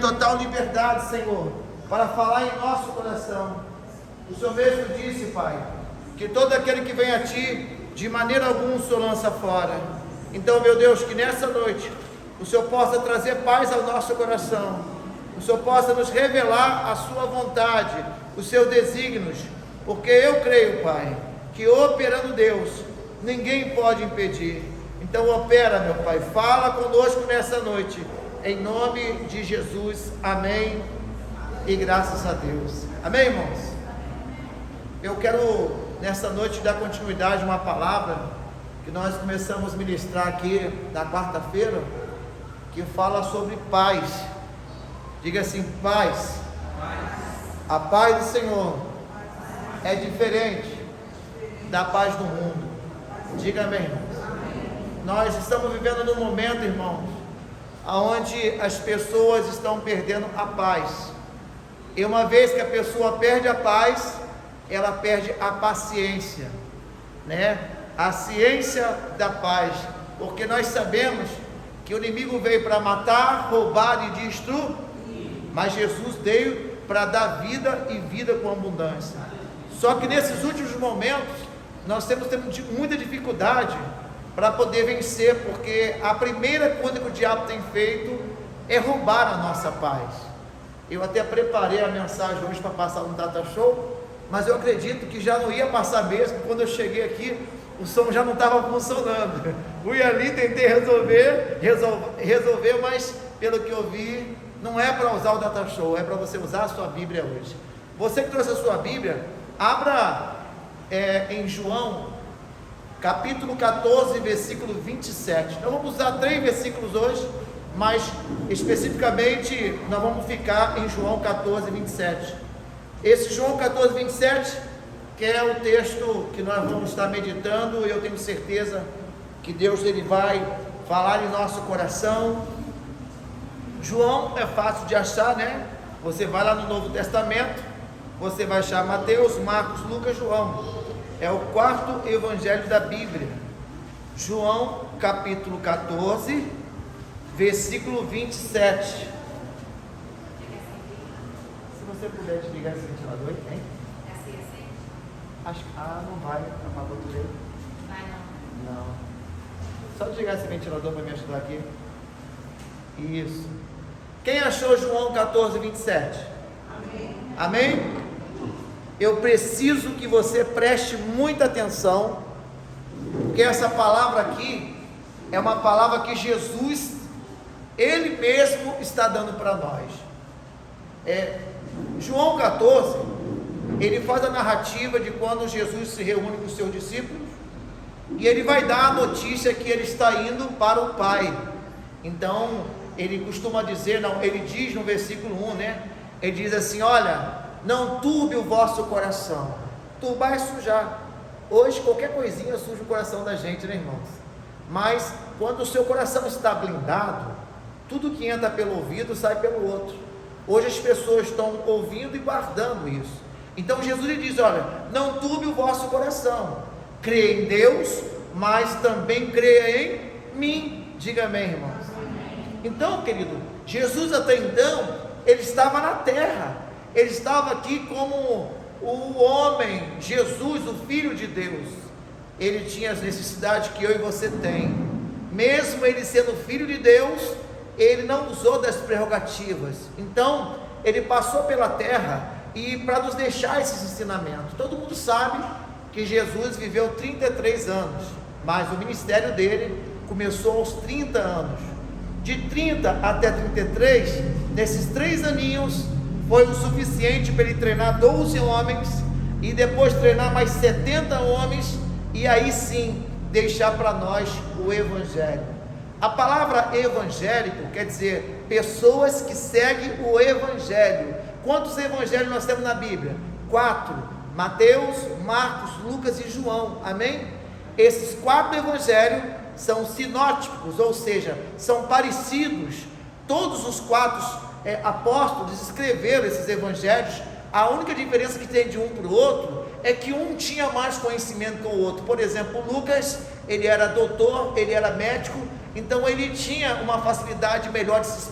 total liberdade, Senhor, para falar em nosso coração. O Senhor mesmo disse, Pai, que todo aquele que vem a Ti, de maneira alguma o Senhor lança fora. Então, meu Deus, que nessa noite o Senhor possa trazer paz ao nosso coração, o Senhor possa nos revelar a Sua vontade, os Seus desígnios, porque eu creio, Pai, que operando Deus, ninguém pode impedir. Então opera, meu Pai, fala conosco nessa noite, em nome de Jesus, amém, e graças a Deus, amém, irmãos? Eu quero nessa noite dar continuidade a uma palavra que nós começamos a ministrar aqui na quarta-feira, que fala sobre paz. Diga assim: paz. A paz do Senhor é diferente da paz do mundo. Diga amém, irmãos. Nós estamos vivendo num momento, irmãos, onde as pessoas estão perdendo a paz. E uma vez que a pessoa perde a paz, ela perde a paciência, né? A ciência da paz, porque nós sabemos que o inimigo veio para matar, roubar e destruir, mas Jesus veio para dar vida e vida com abundância. Só que nesses últimos momentos nós temos muita dificuldade para poder vencer, porque a primeira coisa que o diabo tem feito é roubar a nossa paz. Eu até preparei a mensagem hoje para passar no Data Show, mas eu acredito que já não ia passar mesmo. Quando eu cheguei aqui, o som já não estava funcionando. Fui ali, tentei resolver, mas pelo que eu vi, não é para usar o Data Show, é para você usar a sua Bíblia hoje. Você que trouxe a sua Bíblia, abra em João, capítulo 14, versículo 27. Nós vamos usar 3 versículos hoje, mas especificamente nós vamos ficar em João 14, 27. Esse João 14, 27, que é o texto que nós vamos estar meditando, e eu tenho certeza que Deus ele vai falar em nosso coração. João é fácil de achar, né? Você vai lá no Novo Testamento, você vai achar Mateus, Marcos, Lucas, João. É o 4º evangelho da Bíblia. João capítulo 14, versículo 27. Se você puder desligar esse ventilador, hein? Acho que não vai, apagou tudo aí. Vai não. Não. Só desligar esse ventilador para me ajudar aqui. Isso. Quem achou João 14, 27? Amém. Amém? Eu preciso que você preste muita atenção, porque essa palavra aqui é uma palavra que Jesus, Ele mesmo está dando para nós. João 14, ele faz a narrativa de quando Jesus se reúne com os seus discípulos, e ele vai dar a notícia que ele está indo para o Pai. Então, ele costuma dizer, ele diz no versículo 1, né? Ele diz assim: olha, não turbe o vosso coração. Turbar é sujar. Hoje qualquer coisinha suja o coração da gente, né, irmãos? Mas quando o seu coração está blindado, tudo que entra pelo ouvido sai pelo outro. Hoje as pessoas estão ouvindo e guardando isso. Então Jesus lhe diz: olha, não turbe o vosso coração, creia em Deus, mas também creia em mim. Diga amém, irmãos. Então, querido, Jesus até então, ele estava na terra, ele estava aqui como o homem, Jesus, o Filho de Deus. Ele tinha as necessidades que eu e você tem. Mesmo ele sendo Filho de Deus, ele não usou das prerrogativas. Então, ele passou pela terra e para nos deixar esses ensinamentos. Todo mundo sabe que Jesus viveu 33 anos, mas o ministério dele começou aos 30 anos. De 30 até 33, nesses 3 aninhos, foi o suficiente para ele treinar 12 homens, e depois treinar mais 70 homens, e aí sim, deixar para nós o Evangelho. A palavra evangélico quer dizer pessoas que seguem o Evangelho. Quantos evangelhos nós temos na Bíblia? 4, Mateus, Marcos, Lucas e João, amém? Esses 4 evangelhos são sinóticos, ou seja, são parecidos. Todos os 4 apóstolos escreveram esses evangelhos. A única diferença que tem de um para o outro é que um tinha mais conhecimento que o outro. Por exemplo, Lucas, ele era doutor, ele era médico, Então ele tinha uma facilidade melhor de se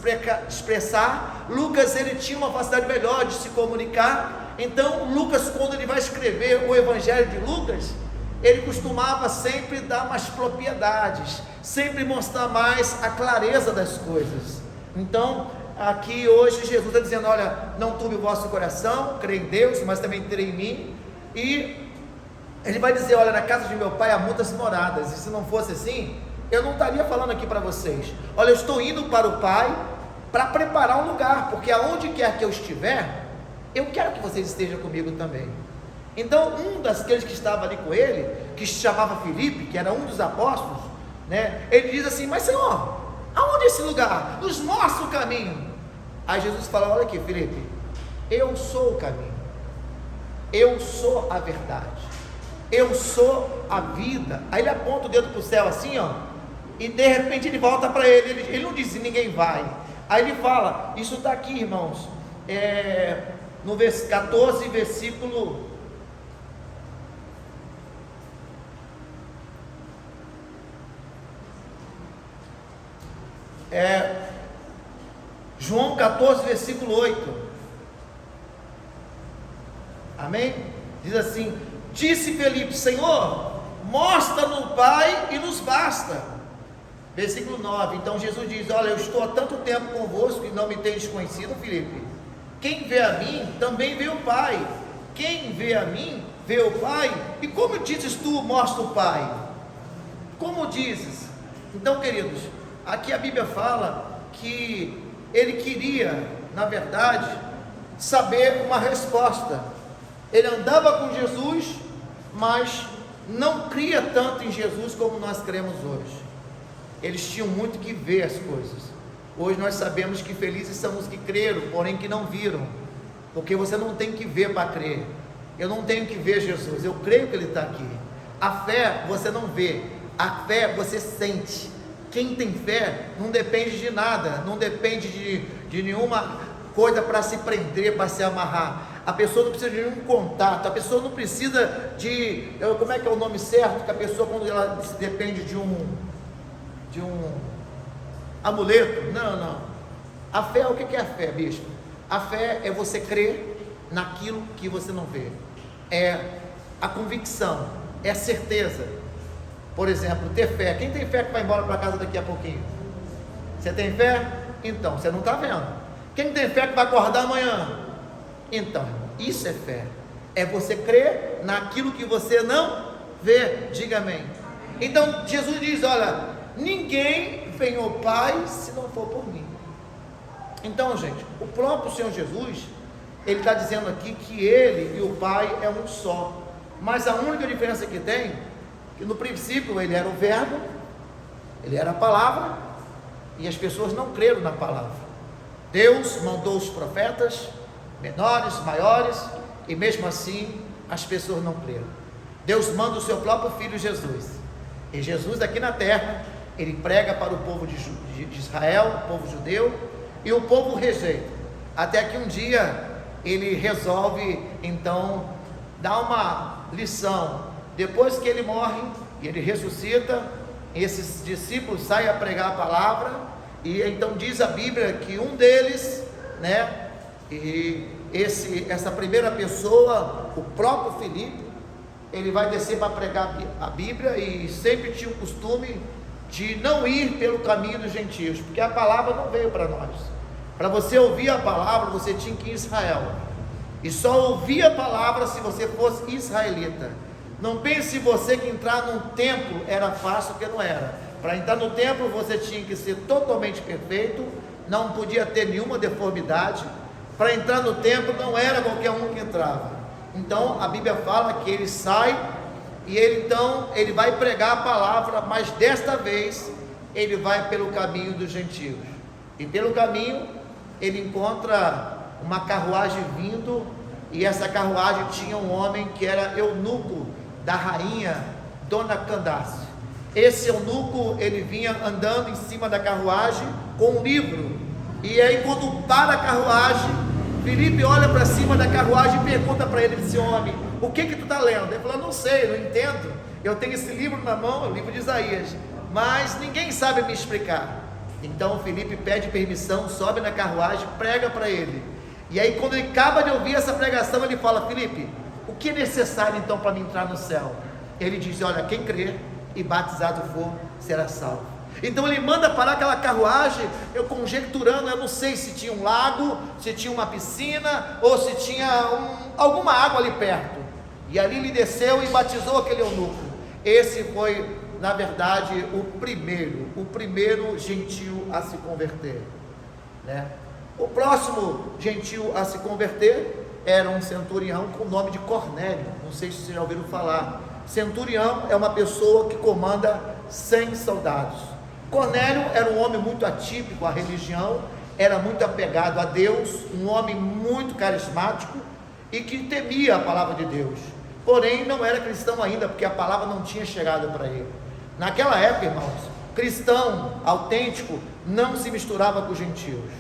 expressar. Lucas, ele tinha uma facilidade melhor de se comunicar. Então Lucas, quando ele vai escrever o Evangelho de Lucas, ele costumava sempre dar mais propriedades, sempre mostrar mais a clareza das coisas. Então aqui hoje Jesus está dizendo: olha, não turbe o vosso coração, crê em Deus, mas também crê em mim. E ele vai dizer: olha, na casa de meu pai há muitas moradas, e se não fosse assim, eu não estaria falando aqui para vocês. Olha, eu estou indo para o Pai para preparar um lugar, porque aonde quer que eu estiver, eu quero que vocês estejam comigo também. Então um daqueles que estava ali com ele, que se chamava Filipe, que era um dos apóstolos, né, ele diz assim: mas Senhor, aonde é esse lugar? Nos mostra o caminho. Aí Jesus fala: olha aqui, Filipe, eu sou o caminho, eu sou a verdade, eu sou a vida. Aí ele aponta o dedo para o céu assim, ó, e de repente ele volta para ele não diz: ninguém vai. Aí ele fala, isso está aqui, irmãos, no 14, versículo João 14, versículo 8. Amém? Diz assim: disse Felipe: Senhor, mostra-nos o Pai e nos basta. Versículo 9. Então Jesus diz: olha, eu estou há tanto tempo convosco e não me tendes conhecido, Felipe. Quem vê a mim, também vê o Pai. Quem vê a mim, vê o Pai. E como dizes tu, mostra o Pai? Como dizes? Então, queridos, aqui a Bíblia fala que ele queria, na verdade, saber uma resposta. Ele andava com Jesus, mas não cria tanto em Jesus como nós cremos hoje. Eles tinham muito que ver as coisas. Hoje nós sabemos que felizes são os que creram, porém que não viram, porque você não tem que ver para crer. Eu não tenho que ver Jesus, eu creio que Ele está aqui. A fé você não vê, a fé você sente. Quem tem fé não depende de nada, não depende de nenhuma coisa para se prender, para se amarrar. A pessoa não precisa de nenhum contato, a pessoa não precisa de, como é que é o nome certo, que a pessoa, quando ela depende de um amuleto. Não. A fé, o que é a fé, bispo? A fé é você crer naquilo que você não vê, é a convicção, é a certeza. Por exemplo, ter fé. Quem tem fé que vai embora para casa daqui a pouquinho? Você tem fé? Então, você não está vendo. Quem tem fé que vai acordar amanhã? Então, isso é fé. É você crer naquilo que você não vê. Diga amém. Então, Jesus diz: olha, ninguém vem ao Pai se não for por mim. Então, gente, o próprio Senhor Jesus, Ele está dizendo aqui que Ele e o Pai é um só. Mas a única diferença que tem, que no princípio Ele era o Verbo, Ele era a palavra, e as pessoas não creram na palavra. Deus mandou os profetas, menores, maiores, e mesmo assim as pessoas não creram. Deus manda o seu próprio Filho Jesus, e Jesus aqui na terra, Ele prega para o povo de Israel, o povo judeu, e o povo rejeita, até que um dia Ele resolve então dar uma lição. Depois que Ele morre e Ele ressuscita, esses discípulos saem a pregar a palavra, e então diz a Bíblia que um deles, né, e essa primeira pessoa, o próprio Filipe, ele vai descer para pregar a Bíblia, e sempre tinha o costume de não ir pelo caminho dos gentios, porque a palavra não veio para nós. Para você ouvir a palavra, você tinha que ir em Israel, e só ouvia a palavra se você fosse israelita. Não pense você que entrar num templo era fácil, porque não era. Para entrar no templo você tinha que ser totalmente perfeito, não podia ter nenhuma deformidade. Para entrar no templo não era qualquer um que entrava. Então a Bíblia fala que ele sai, e ele vai pregar a palavra, mas desta vez ele vai pelo caminho dos gentios, e pelo caminho ele encontra uma carruagem vindo, e essa carruagem tinha um homem que era eunuco da rainha Dona Candace. Esse eunuco, ele vinha andando em cima da carruagem com um livro, e aí quando para a carruagem, Filipe olha para cima da carruagem e pergunta para ele: esse homem, o que tu está lendo? Ele falou: não sei, não entendo, eu tenho esse livro na mão, o livro de Isaías. mas ninguém sabe me explicar. Então Filipe pede permissão, sobe na carruagem, prega para ele. E aí quando ele acaba de ouvir essa pregação, ele fala: Filipe, o que é necessário então para me entrar no céu? Ele diz: olha, quem crer e batizado for, será salvo. Então ele manda parar aquela carruagem, eu conjecturando, eu não sei se tinha um lago, se tinha uma piscina, ou se tinha alguma água ali perto. E ali ele desceu e batizou aquele eunuco. Esse foi, na verdade, o primeiro gentil a se converter, né? O próximo gentil a se converter era um centurião com o nome de Cornélio. Não sei se vocês já ouviram falar. Centurião é uma pessoa que comanda 100 soldados. Cornélio era um homem muito atípico à religião, era muito apegado a Deus, um homem muito carismático e que temia a palavra de Deus. Porém, não era cristão ainda, porque a palavra não tinha chegado para ele. Naquela época, irmãos, cristão autêntico não se misturava com os gentios.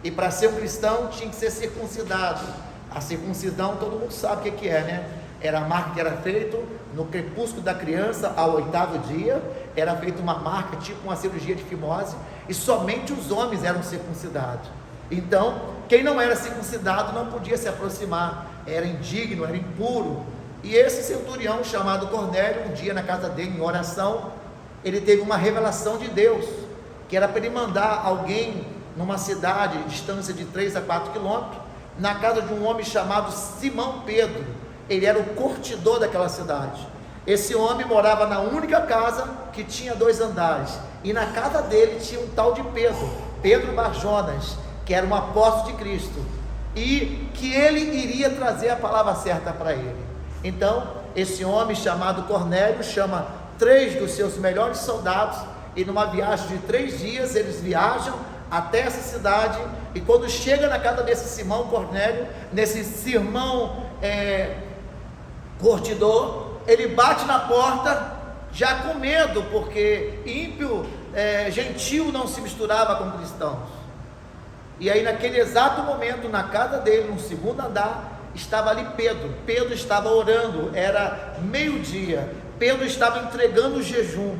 E para ser um cristão tinha que ser circuncidado. A circuncisão todo mundo sabe o que é, né? Era a marca que era feita no crepúsculo da criança ao 8º dia. Era feita uma marca, tipo uma cirurgia de fimose, e somente os homens eram circuncidados. Então, quem não era circuncidado não podia se aproximar, era indigno, era impuro. E esse centurião chamado Cornélio, um dia na casa dele em oração, ele teve uma revelação de Deus, que era para ele mandar alguém numa cidade, distância de 3 a 4 quilômetros, na casa de um homem chamado Simão Pedro. Ele era o curtidor daquela cidade. Esse homem morava na única casa que tinha 2 andares, e na casa dele tinha um tal de Pedro Barjonas, que era um apóstolo de Cristo, e que ele iria trazer a palavra certa para ele. Então, esse homem chamado Cornélio chama 3 dos seus melhores soldados, e numa viagem de 3 dias, eles viajam até essa cidade, e quando chega na casa desse Simão Cornélio, nesse Simão curtidor, ele bate na porta, já com medo, porque ímpio, gentil não se misturava com cristãos. E aí naquele exato momento, na casa dele, no 2º andar, estava ali Pedro estava orando, era meio-dia, Pedro estava entregando o jejum,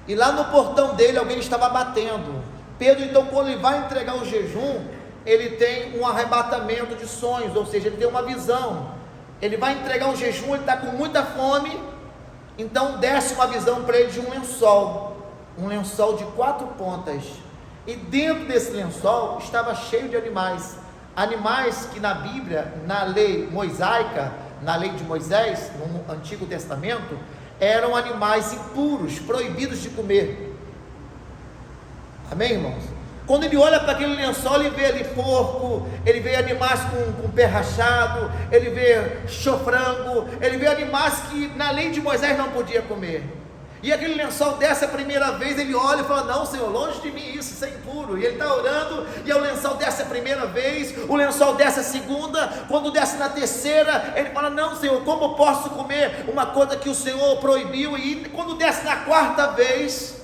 e lá no portão dele alguém estava batendo. Pedro então, quando ele vai entregar o jejum, ele tem um arrebatamento de sonhos, ou seja, ele tem uma visão. Ele vai entregar o jejum, ele está com muita fome, então desce uma visão para ele de um lençol de 4 pontas, e dentro desse lençol estava cheio de animais que na Bíblia, na lei mosaica, na lei de Moisés, no Antigo Testamento, eram animais impuros, proibidos de comer. Amém, irmãos? Quando ele olha para aquele lençol, ele vê ali porco, ele vê animais com pé rachado, ele vê chofrango, ele vê animais que na lei de Moisés não podia comer. E aquele lençol desce a primeira vez, ele olha e fala: não, Senhor, longe de mim isso é impuro. E ele está orando, e o lençol desce a primeira vez, o lençol desce a segunda, quando desce na terceira, ele fala: não, Senhor, como posso comer uma coisa que o Senhor proibiu? E quando desce na 4ª vez,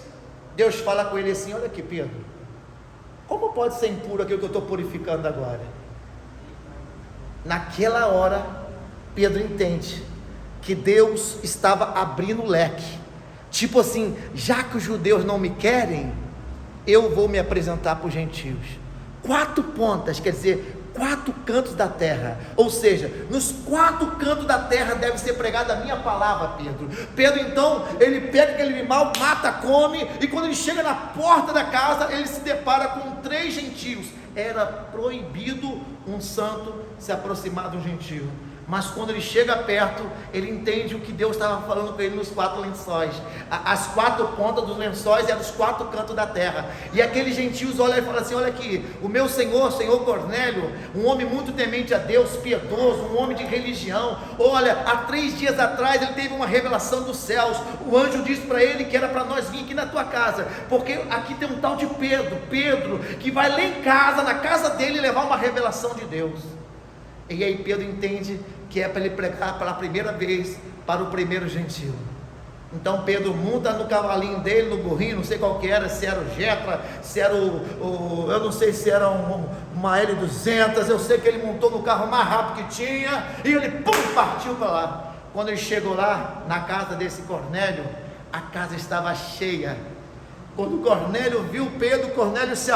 Deus fala com ele assim: olha aqui, Pedro, como pode ser impuro aquilo que eu estou purificando agora? Naquela hora, Pedro entende que Deus estava abrindo o leque, tipo assim: já que os judeus não me querem, eu vou me apresentar para os gentios. 4 pontas, quer dizer, 4 cantos da terra, ou seja, nos 4 cantos da terra deve ser pregada a minha palavra. Pedro então, ele pega aquele animal, mata, come, e quando ele chega na porta da casa, ele se depara com 3 gentios. Era proibido um santo se aproximar de um gentio, mas quando ele chega perto, ele entende o que Deus estava falando com ele nos 4 lençóis. As 4 pontas dos lençóis eram os 4 cantos da terra. E aqueles gentios olham e falam assim: olha aqui, o meu senhor Cornélio, um homem muito temente a Deus, piedoso, um homem de religião. Olha, há 3 dias atrás ele teve uma revelação dos céus. O anjo disse para ele que era para nós vir aqui na tua casa, porque aqui tem um tal de Pedro, que vai lá em casa, na casa dele, levar uma revelação de Deus. E aí Pedro entende que é para ele pregar pela primeira vez para o primeiro gentio. Então Pedro monta no cavalinho dele, no burrinho, não sei qual que era, se era o Jetra, se era eu não sei se era uma L200, eu sei que ele montou no carro mais rápido que tinha, e ele partiu para lá. Quando ele chegou lá, na casa desse Cornélio, a casa estava cheia. Quando Cornélio viu Pedro, Cornélio se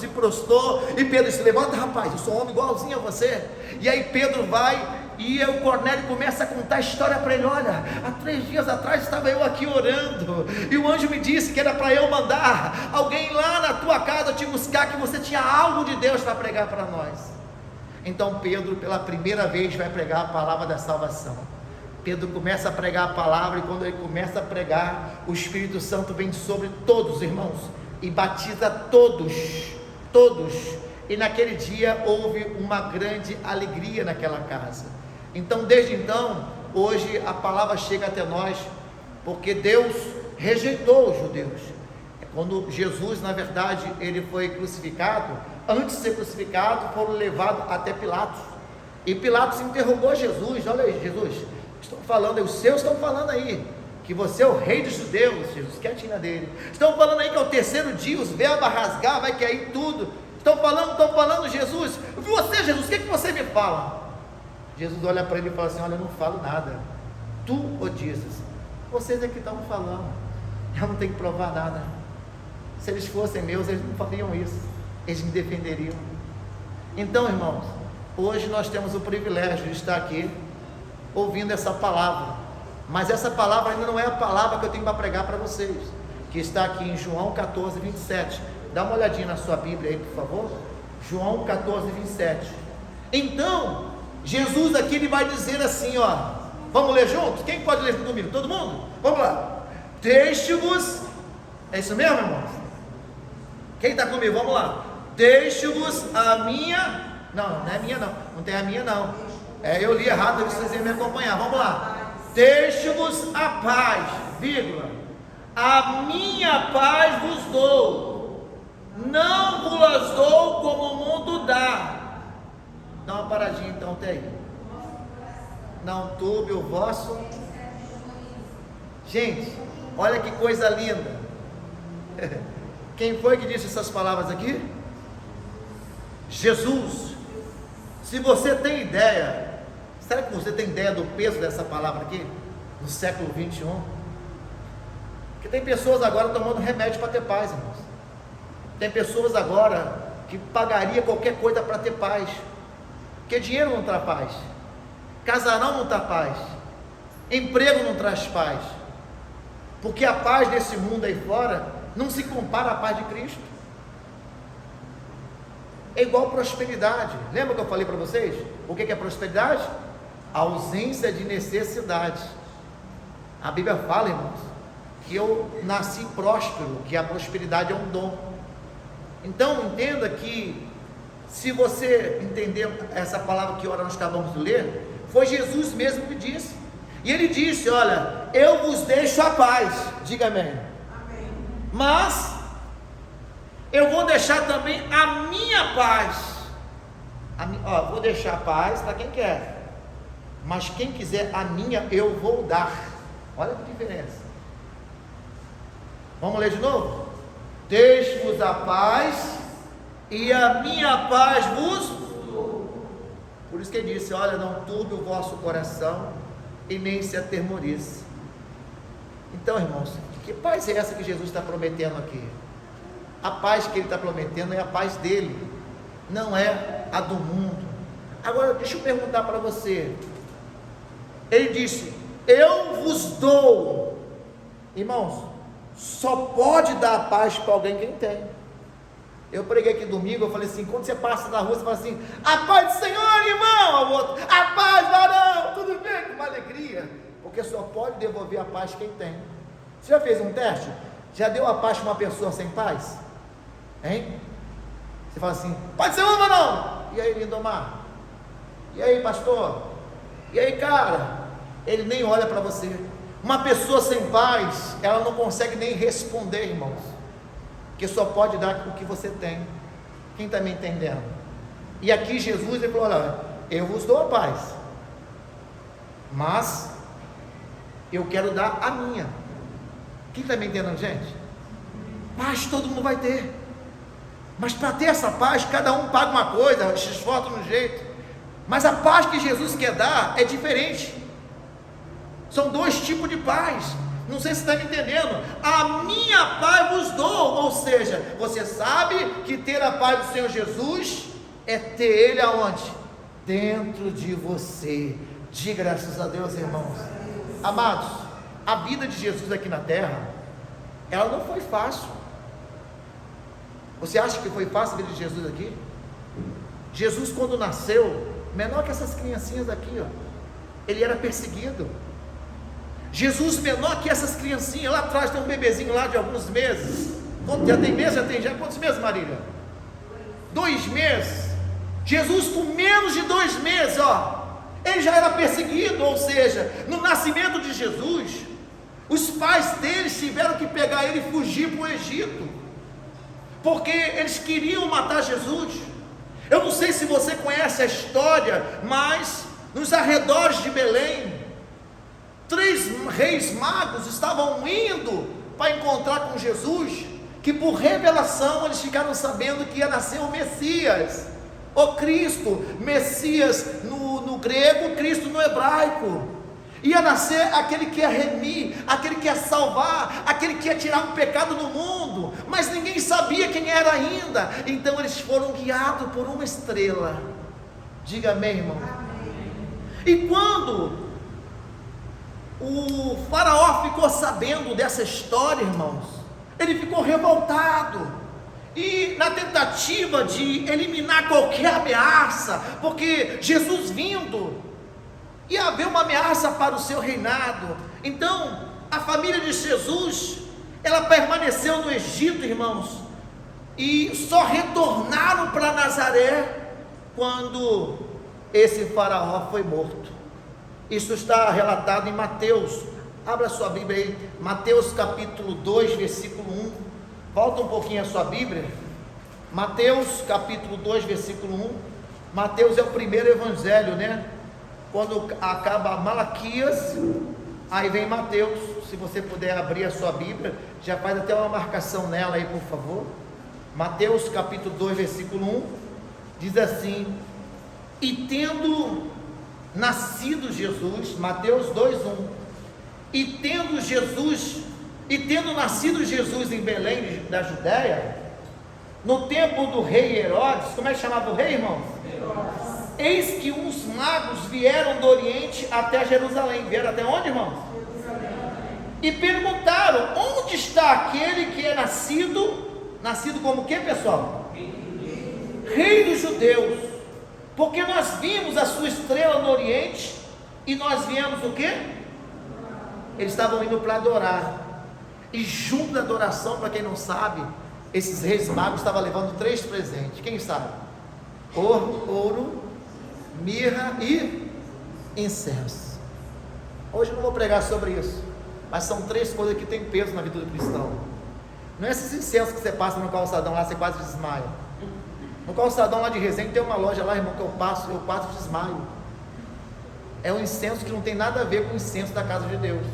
prostrou, e Pedro disse: levanta, rapaz, eu sou um homem igualzinho a você. E aí Pedro vai, e o Cornélio começa a contar a história para ele: olha, há 3 dias atrás estava eu aqui orando, e o anjo me disse que era para eu mandar alguém lá na tua casa te buscar, que você tinha algo de Deus para pregar para nós. Então Pedro, pela primeira vez, vai pregar a palavra da salvação. Pedro começa a pregar a palavra, e quando ele começa a pregar, o Espírito Santo vem sobre todos, irmãos, e batiza todos, e naquele dia houve uma grande alegria naquela casa. Então, desde então, hoje a palavra chega até nós, porque Deus rejeitou os judeus. Quando Jesus, na verdade, ele foi crucificado, antes de ser crucificado, foram levados até Pilatos, e Pilatos interrogou Jesus: olha aí, Jesus, estão falando, os seus estão falando aí, que você é o rei dos judeus. Jesus quietinho dele. Estão falando aí que ao 3º dia os véus vai rasgar, vai cair tudo. Estão falando, Jesus. Você, Jesus, o que você me fala? Jesus olha para ele e fala assim: olha, eu não falo nada, tu o dizes, vocês é que estão falando, eu não tenho que provar nada. Se eles fossem meus, eles não fariam isso, eles me defenderiam. Então, irmãos, hoje nós temos o privilégio de estar aqui ouvindo essa palavra, mas essa palavra ainda não é a palavra que eu tenho para pregar para vocês, que está aqui em João 14, 27, dá uma olhadinha na sua Bíblia aí, por favor. João 14, 27. Então, Jesus aqui, ele vai dizer assim, ó, vamos ler juntos? Quem pode ler comigo? Todo mundo? Vamos lá. Deixo-vos, é isso mesmo, irmãos? Quem está comigo? Vamos lá. Deixo-vos a minha, não é minha não tem a minha não, eu li errado, vocês iam me acompanhar, vamos lá. Deixo-vos a paz, vírgula, a minha paz vos dou, não vos dou como o mundo dá. Dá uma paradinha então até aí. Não turbe o vosso. Gente, olha que coisa linda. Quem foi que disse essas palavras aqui? Jesus. Se você tem ideia, será que você tem ideia do peso dessa palavra aqui, no século 21? Porque tem pessoas agora tomando remédio para ter paz, irmãos. Tem pessoas agora que pagaria qualquer coisa para ter paz, porque dinheiro não traz paz, casarão não traz paz, emprego não traz paz, porque a paz desse mundo aí fora não se compara à paz de Cristo. É igual prosperidade. Lembra que eu falei para vocês? O que é prosperidade? A ausência de necessidade. A Bíblia fala, irmãos, que eu nasci próspero, que a prosperidade é um dom. Então entenda que, se você entender essa palavra que ora nós acabamos de ler, foi Jesus mesmo que disse. E ele disse: olha, eu vos deixo a paz. Diga amém. Amém. Mas eu vou deixar também a minha paz. Vou deixar a paz para quem quer, mas quem quiser a minha, eu vou dar. Olha que diferença. Vamos ler de novo? Deixo-vos a paz, e a minha paz vos dou. Por isso que ele disse: olha, não turbe o vosso coração, e nem se atemorize. Então, irmãos, que paz é essa que Jesus está prometendo aqui? A paz que ele está prometendo é a paz dele, não é a do mundo. Agora, deixa eu perguntar para você. Ele disse: eu vos dou. Irmãos, só pode dar a paz para alguém quem tem. Eu preguei aqui domingo, eu falei assim: quando você passa na rua, você fala assim: a paz do Senhor, irmão. Ao outro: a paz, varão, tudo bem, com uma alegria, porque só pode devolver a paz quem tem. Você já fez um teste? Já deu a paz para uma pessoa sem paz? Hein? Você fala assim: pode ser uma, não? E aí, Lindomar? E aí, pastor? E aí, cara? Ele nem olha para você. Uma pessoa sem paz, ela não consegue nem responder, irmãos, que só pode dar o que você tem. Quem está me entendendo? E aqui Jesus, ele falou: olha, eu vos dou a paz, mas eu quero dar a minha. Quem está me entendendo, gente? Paz todo mundo vai ter, mas para ter essa paz, cada um paga uma coisa, se esforça de um jeito, mas a paz que Jesus quer dar é diferente. São dois tipos de paz. Não sei se está me entendendo. A minha paz vos dou. Ou seja, você sabe que ter a paz do Senhor Jesus é ter Ele aonde? Dentro de você. Diga graças a Deus, irmãos. Amados, a vida de Jesus aqui na terra, ela não foi fácil. Você acha que foi fácil a vida de Jesus aqui? Jesus, quando nasceu, menor que essas criancinhas aqui, ó, ele era perseguido. Jesus, menor que essas criancinhas, lá atrás tem um bebezinho lá de alguns meses. Já tem meses? Já quantos meses, Marília? 2 meses. Jesus, com menos de 2 meses, ó, ele já era perseguido. Ou seja, no nascimento de Jesus, os pais deles tiveram que pegar ele e fugir para o Egito, porque eles queriam matar Jesus. Eu não sei se você conhece a história, mas nos arredores de Belém, 3 reis magos estavam indo para encontrar com Jesus, que por revelação eles ficaram sabendo que ia nascer o Messias, o Cristo. Messias no grego, Cristo no hebraico. Ia nascer aquele que ia remir, aquele que ia salvar, aquele que ia tirar o pecado do mundo, mas ninguém sabia quem era ainda. Então eles foram guiados por uma estrela. Diga amém, irmão. Amém. E quando o faraó ficou sabendo dessa história, irmãos, ele ficou revoltado, e na tentativa de eliminar qualquer ameaça, porque Jesus vindo, ia haver uma ameaça para o seu reinado. Então a família de Jesus, ela permaneceu no Egito, irmãos, e só retornaram para Nazaré quando esse faraó foi morto. Isso está relatado em Mateus. Abra sua Bíblia aí, Mateus capítulo 2, versículo 1. Volta um pouquinho a sua Bíblia. Mateus capítulo 2, versículo 1. Mateus é o primeiro evangelho, né? Quando acaba Malaquias, aí vem Mateus. Se você puder abrir a sua Bíblia, já faz até uma marcação nela aí, por favor. Mateus capítulo 2, versículo 1, diz assim: e tendo nascido Jesus, Mateus 2, 1, e tendo nascido Jesus em Belém da Judéia, no tempo do rei Herodes. Como é que chamava o rei, irmão? Herodes. Eis que uns magos vieram do Oriente até Jerusalém. Vieram até onde, irmãos? Jerusalém. E perguntaram: onde está aquele que é nascido como o que, pessoal? Rei dos judeus. Porque nós vimos a sua estrela no Oriente, e nós viemos o que? Eles estavam indo para adorar. E junto da adoração, para quem não sabe, esses reis magos estavam levando 3 presentes. Quem sabe? Ouro, mirra e incenso. Hoje eu não vou pregar sobre isso, mas são 3 coisas que têm peso na vida do cristão. Não é esses incensos que você passa no calçadão lá, você quase desmaia. No calçadão lá de Resende tem uma loja lá, irmão, que eu quase desmaio. É um incenso que não tem nada a ver com o incenso da casa de Deus.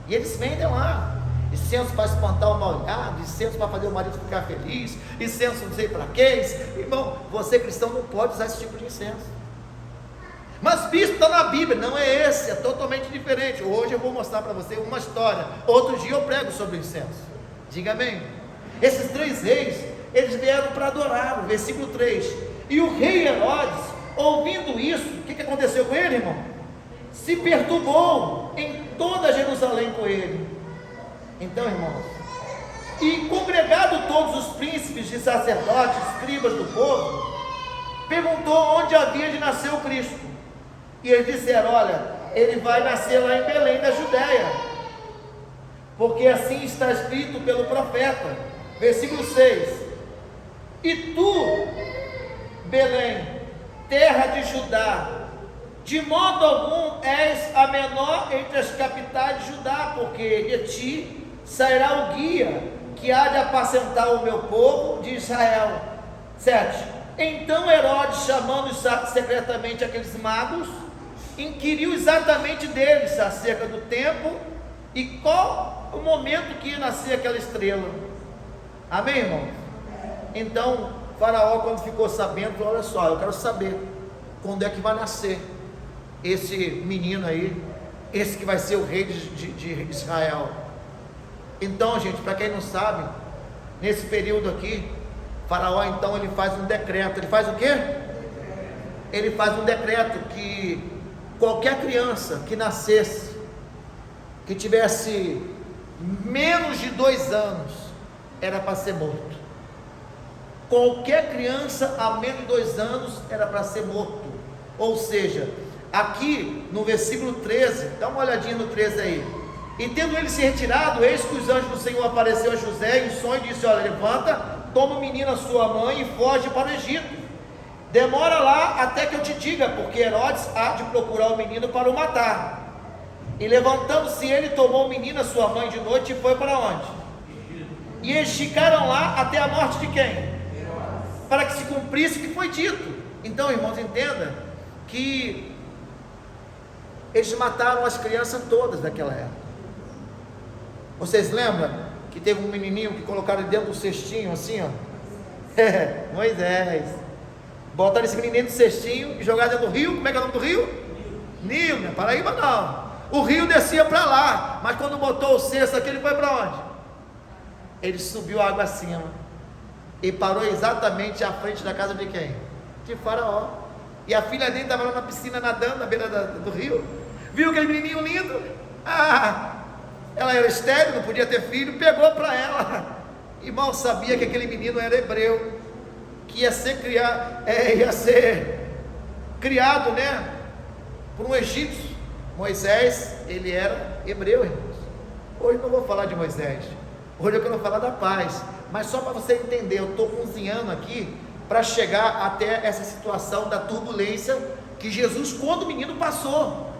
E eles vendem lá incenso para espantar o mal-olhado, incenso para fazer o marido ficar feliz, incenso não sei para quê. Irmão, você cristão não pode usar esse tipo de incenso. Mas bispo, está na Bíblia. Não é esse, é totalmente diferente. Hoje eu vou mostrar para você uma história. Outro dia eu prego sobre incenso. Diga amém. Esses 3 reis, eles vieram para adorar. Versículo 3. E o rei Herodes, ouvindo isso, o que aconteceu com ele, irmão? Se perturbou em toda Jerusalém com ele. Então, irmãos, e congregado todos os príncipes e sacerdotes, escribas do povo, perguntou onde havia de nascer o Cristo. E eles disseram: olha, ele vai nascer lá em Belém da Judéia, porque assim está escrito pelo profeta. Versículo 6. E tu, Belém, terra de Judá, de modo algum és a menor entre as capitais de Judá, porque de ti sairá o guia que há de apacentar o meu povo de Israel. 7. Então Herodes, chamando secretamente aqueles magos, inquiriu exatamente deles acerca do tempo e qual o momento que ia nascer aquela estrela. Amém, irmão? Então Faraó, quando ficou sabendo, falou: olha só, eu quero saber quando é que vai nascer esse menino aí. esse que vai ser o rei de Israel. Então, gente, para quem não sabe, nesse período aqui, Faraó então ele faz um decreto. Ele faz o quê? Ele faz um decreto que qualquer criança que nascesse, que tivesse menos de 2 anos, era para ser morto. Qualquer criança a menos de 2 anos era para ser morto. Ou seja, aqui no versículo 13, dá uma olhadinha no 13 aí. E tendo ele se retirado, eis que os anjos do Senhor apareceu a José em sonho e disse: olha, levanta, toma o menino a sua mãe e foge para o Egito. Demora lá até que eu te diga, porque Herodes há de procurar o menino para o matar. E levantando-se ele, tomou o menino a sua mãe de noite e foi para onde? E eles ficaram lá até a morte de quem? Para que se cumprisse o que foi dito. Então, irmãos, entenda que eles mataram as crianças todas daquela época. Vocês lembram que teve um menininho que colocaram dentro do cestinho assim, ó? Moisés. Botaram esse menininho no cestinho e jogaram dentro do rio. Como é que é o nome do rio? Nilo, não é Paraíba não. O rio descia para lá, mas quando botou o cesto aqui, ele foi para onde? Ele subiu a água acima e parou exatamente à frente da casa de quem? De Faraó. E a filha dele estava lá na piscina nadando na beira do rio. Viu aquele menininho lindo? Ela era estéril, não podia ter filho, pegou para ela. E mal sabia que aquele menino era hebreu, que ia ser criado, né, por um egípcio. Moisés, ele era hebreu, irmãos. Hoje não vou falar de Moisés, hoje eu quero falar da paz. Mas só para você entender, eu estou cozinhando aqui para chegar até essa situação da turbulência que Jesus, quando o menino passou.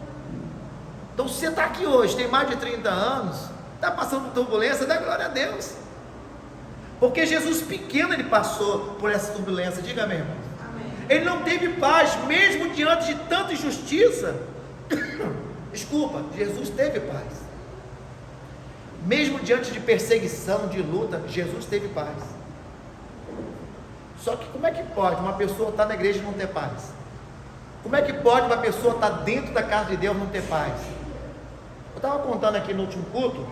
Então, se você está aqui hoje, tem mais de 30 anos, está passando por turbulência, dá glória a Deus. Porque Jesus pequeno, ele passou por essa turbulência, diga mesmo. Ele não teve paz, mesmo diante de tanta injustiça. Desculpa, Jesus teve paz. Mesmo diante de perseguição, de luta, Jesus teve paz. Só que como é que pode uma pessoa estar na igreja e não ter paz? Como é que pode uma pessoa estar dentro da casa de Deus e não ter paz? Eu estava contando aqui no último culto,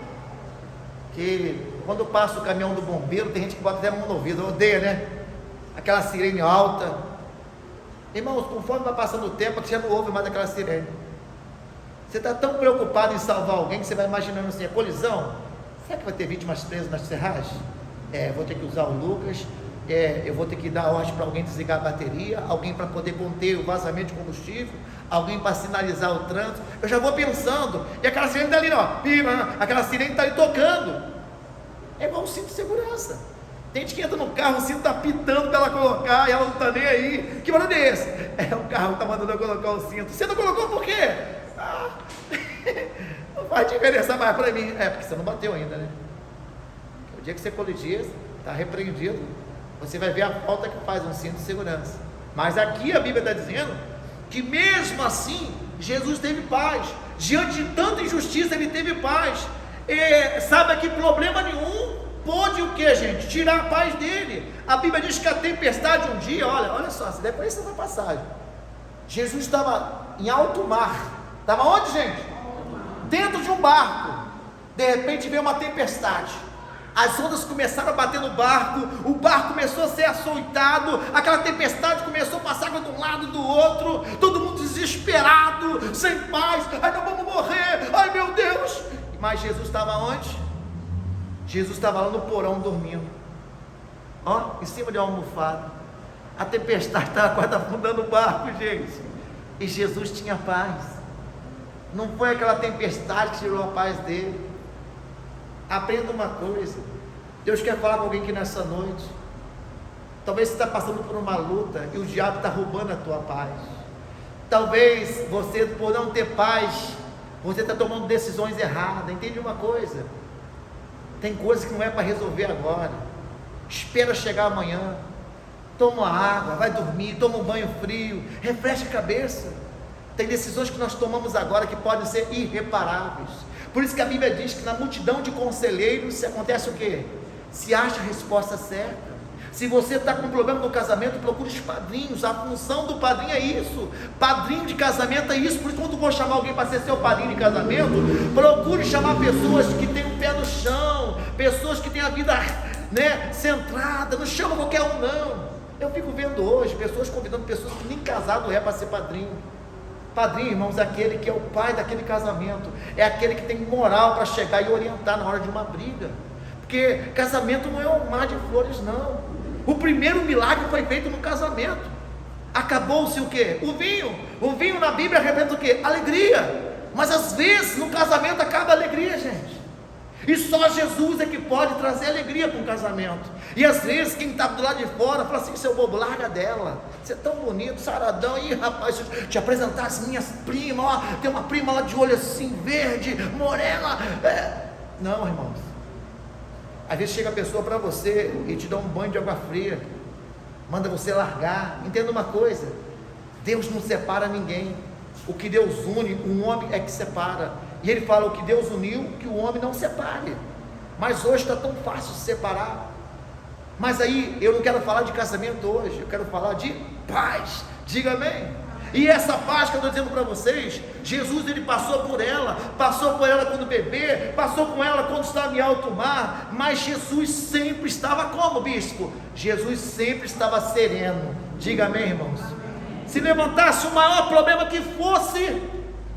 que quando passa o caminhão do bombeiro, tem gente que bota até a mão no ouvido, odeia, né? Aquela sirene alta. Irmãos, conforme vai passando o tempo, você já não ouve mais aquela sirene. Você está tão preocupado em salvar alguém que você vai imaginando assim, a colisão. Será que vai ter vítimas presas nas serragens? Vou ter que usar o Lucas. Eu vou ter que dar ordem para alguém desligar a bateria, alguém para poder conter o vazamento de combustível, alguém para sinalizar o trânsito. Eu já vou pensando, e aquela sirene está ali, ó, aquela sirene está ali tocando. É igual um cinto de segurança. Tem gente que entra no carro, o cinto está pitando para ela colocar, e ela não está nem aí. Que barulho é esse? É o carro que está mandando eu colocar o cinto. Você não colocou por quê? Não faz diferença mais para mim. Porque você não bateu ainda, né? O dia que você colidir, está repreendido. Você vai ver a falta que faz um cinto de segurança. Mas aqui a Bíblia está dizendo que mesmo assim Jesus teve paz. Diante de tanta injustiça ele teve paz. Sabe que problema nenhum pôde o que, gente? Tirar a paz dele. A Bíblia diz que a tempestade um dia, olha só, você deve conhecer essa passagem. Jesus estava em alto mar. Estava onde, gente? Dentro de um barco. De repente veio uma tempestade. As ondas começaram a bater no barco, o barco começou a ser açoitado, aquela tempestade começou a passar de um lado e do outro, todo mundo desesperado, sem paz, ai não vamos morrer, ai meu Deus. Mas Jesus estava onde? Jesus estava lá no porão dormindo, em cima de uma almofada. A tempestade estava quase afundando o barco, gente, e Jesus tinha paz. Não foi aquela tempestade que tirou a paz dele. Aprenda uma coisa, Deus quer falar com alguém aqui nessa noite. Talvez você está passando por uma luta e o diabo está roubando a tua paz. Talvez você, por não ter paz, você está tomando decisões erradas. Entende uma coisa? Tem coisas que não é para resolver agora. Espera chegar amanhã. Toma uma água, vai dormir, toma um banho frio, refresca a cabeça. Tem decisões que nós tomamos agora que podem ser irreparáveis. Por isso que a Bíblia diz que na multidão de conselheiros se acontece o quê? Se acha a resposta certa. Se você está com problema no casamento, procure os padrinhos. A função do padrinho é isso. Padrinho de casamento é isso. Por isso, quando for chamar alguém para ser seu padrinho de casamento, procure chamar pessoas que têm um pé no chão, pessoas que têm a vida, centrada. Não chama qualquer um, não. Eu fico vendo hoje pessoas convidando pessoas que nem casado é para ser padrinho. Padrinho, irmãos, é aquele que é o pai daquele casamento, é aquele que tem moral para chegar e orientar na hora de uma briga. Porque casamento não é um mar de flores, não. O primeiro milagre foi feito no casamento. Acabou-se o quê? O vinho. O vinho na Bíblia representa o quê? Alegria. Mas às vezes no casamento acaba a alegria, gente. E só Jesus é que pode trazer alegria para um casamento. E às vezes quem está do lado de fora fala assim: seu bobo, larga dela. Você é tão bonito, saradão. Ih, rapaz, deixa eu te apresentar as minhas primas. Ó, tem uma prima lá de olho assim, verde, morena. Não, irmãos. Às vezes chega a pessoa para você e te dá um banho de água fria, manda você largar. Entenda uma coisa: Deus não separa ninguém. O que Deus une, um homem é que separa. E ele fala: o que Deus uniu, que o homem não separe. Mas hoje está tão fácil se separar. Mas aí eu não quero falar de casamento hoje, eu quero falar de paz. Diga amém. E essa paz que eu estou dizendo para vocês, Jesus ele passou por ela quando bebê, passou com ela quando estava em alto mar, mas Jesus sempre estava como, bispo? Jesus sempre estava sereno. Diga amém, irmãos. Se levantasse o maior problema que fosse,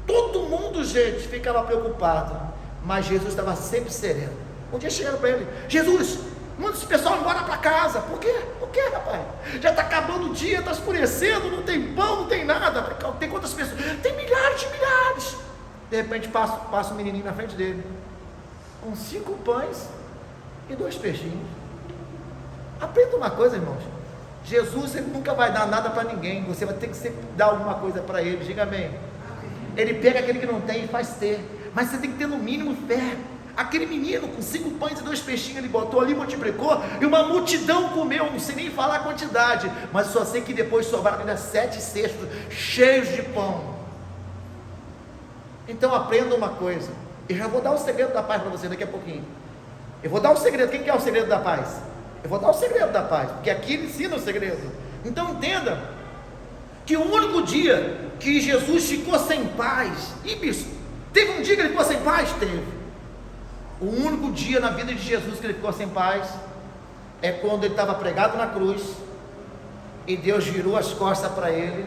todo mundo, gente, ficava preocupado, mas Jesus estava sempre sereno. Um dia chegaram para ele: Jesus, manda esse pessoal embora para casa. Por quê? Por quê, rapaz? Já está acabando o dia, está escurecendo, não tem pão, não tem nada. Tem quantas pessoas? Tem milhares de milhares. De repente passa um menininho na frente dele, com 5 pães e 2 peixinhos. Aprenda uma coisa, irmãos: Jesus ele nunca vai dar nada para ninguém. Você vai ter que sempre dar alguma coisa para ele. Diga amém. Ele pega aquele que não tem e faz ter, mas você tem que ter no mínimo fé. Aquele menino com 5 pães e 2 peixinhos, ele botou ali, multiplicou, e uma multidão comeu. Não sei nem falar a quantidade, mas só sei que depois sobraram ainda 7 cestos cheios de pão. Então aprenda uma coisa. Eu já vou dar o segredo da paz para você daqui a pouquinho. Eu vou dar o segredo. Quem quer o segredo da paz? Eu vou dar o segredo da paz, porque aqui ele ensina o segredo. Então entenda que o único dia que Jesus ficou sem paz, e bicho, teve um dia que ele ficou sem paz? Teve. O único dia na vida de Jesus que ele ficou sem paz é quando ele estava pregado na cruz e Deus virou as costas para ele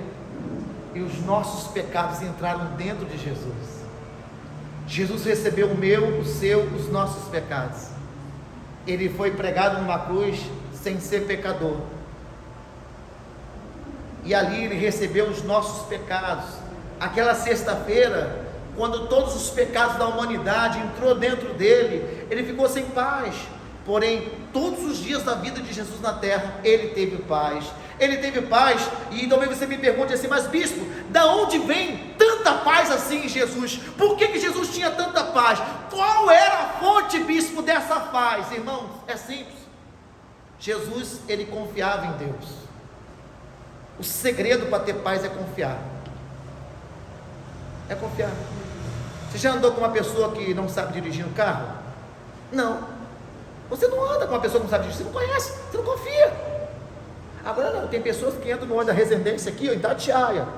e os nossos pecados entraram dentro de Jesus. Jesus recebeu o meu, o seu, os nossos pecados. Ele foi pregado numa cruz sem ser pecador, e ali ele recebeu os nossos pecados. Aquela sexta-feira, quando todos os pecados da humanidade entrou dentro dele, ele ficou sem paz. Porém, todos os dias da vida de Jesus na terra, ele teve paz. Ele teve paz. E talvez você me pergunte assim: mas bispo, da onde vem tanta paz assim em Jesus? Por que Jesus tinha tanta paz? Qual era a fonte, bispo, dessa paz? Irmãos, é simples. Jesus, ele confiava em Deus. O segredo para ter paz é confiar. É confiar. Você já andou com uma pessoa que não sabe dirigir um carro? Não. Você não anda com uma pessoa que não sabe dirigir, você não conhece, você não confia. Agora não, tem pessoas que entram no ônibus da Residência aqui, ó, em Itatiaia.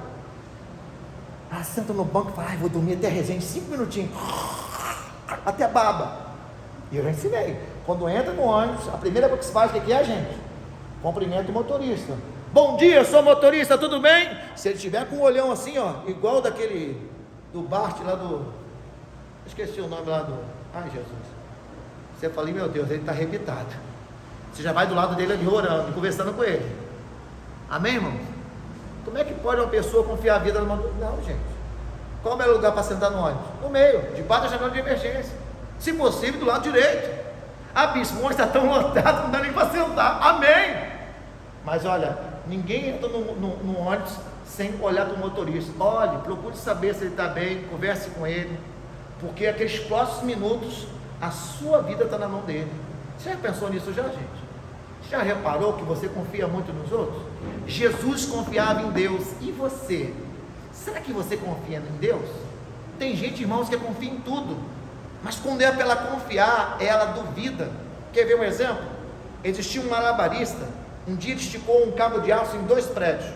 Senta no banco e fala: vou dormir até a Resende, 5 minutinhos. Até baba. E eu já ensinei. Quando entra no ônibus, a primeira coisa que se faz, o que é, gente? Cumprimenta o motorista. Bom dia, sou motorista, tudo bem? Se ele tiver com um olhão assim, ó, igual daquele do Bart lá do... esqueci o nome lá do... ai, Jesus. Você fala: meu Deus, ele está arrebitado. Você já vai do lado dele ali orando, conversando com ele. Amém, irmão? Como é que pode uma pessoa confiar a vida numa... Não, gente. Qual é o melhor lugar para sentar no ônibus? No meio, debaixo da janela de emergência. Se possível, do lado direito. Bispo, o ônibus está tão lotado, não dá nem para sentar. Amém. Mas olha, ninguém entra no ônibus sem olhar para o motorista. Olhe, procure saber se ele está bem, converse com ele, porque aqueles próximos minutos, a sua vida está na mão dele. Você já pensou nisso já, gente? Já reparou que você confia muito nos outros? Jesus confiava em Deus. E você? Será que você confia em Deus? Tem gente, irmãos, que confia em tudo, mas quando é para ela confiar, ela duvida. Quer ver um exemplo? Existia um malabarista Um dia ele esticou um cabo de aço em 2 prédios.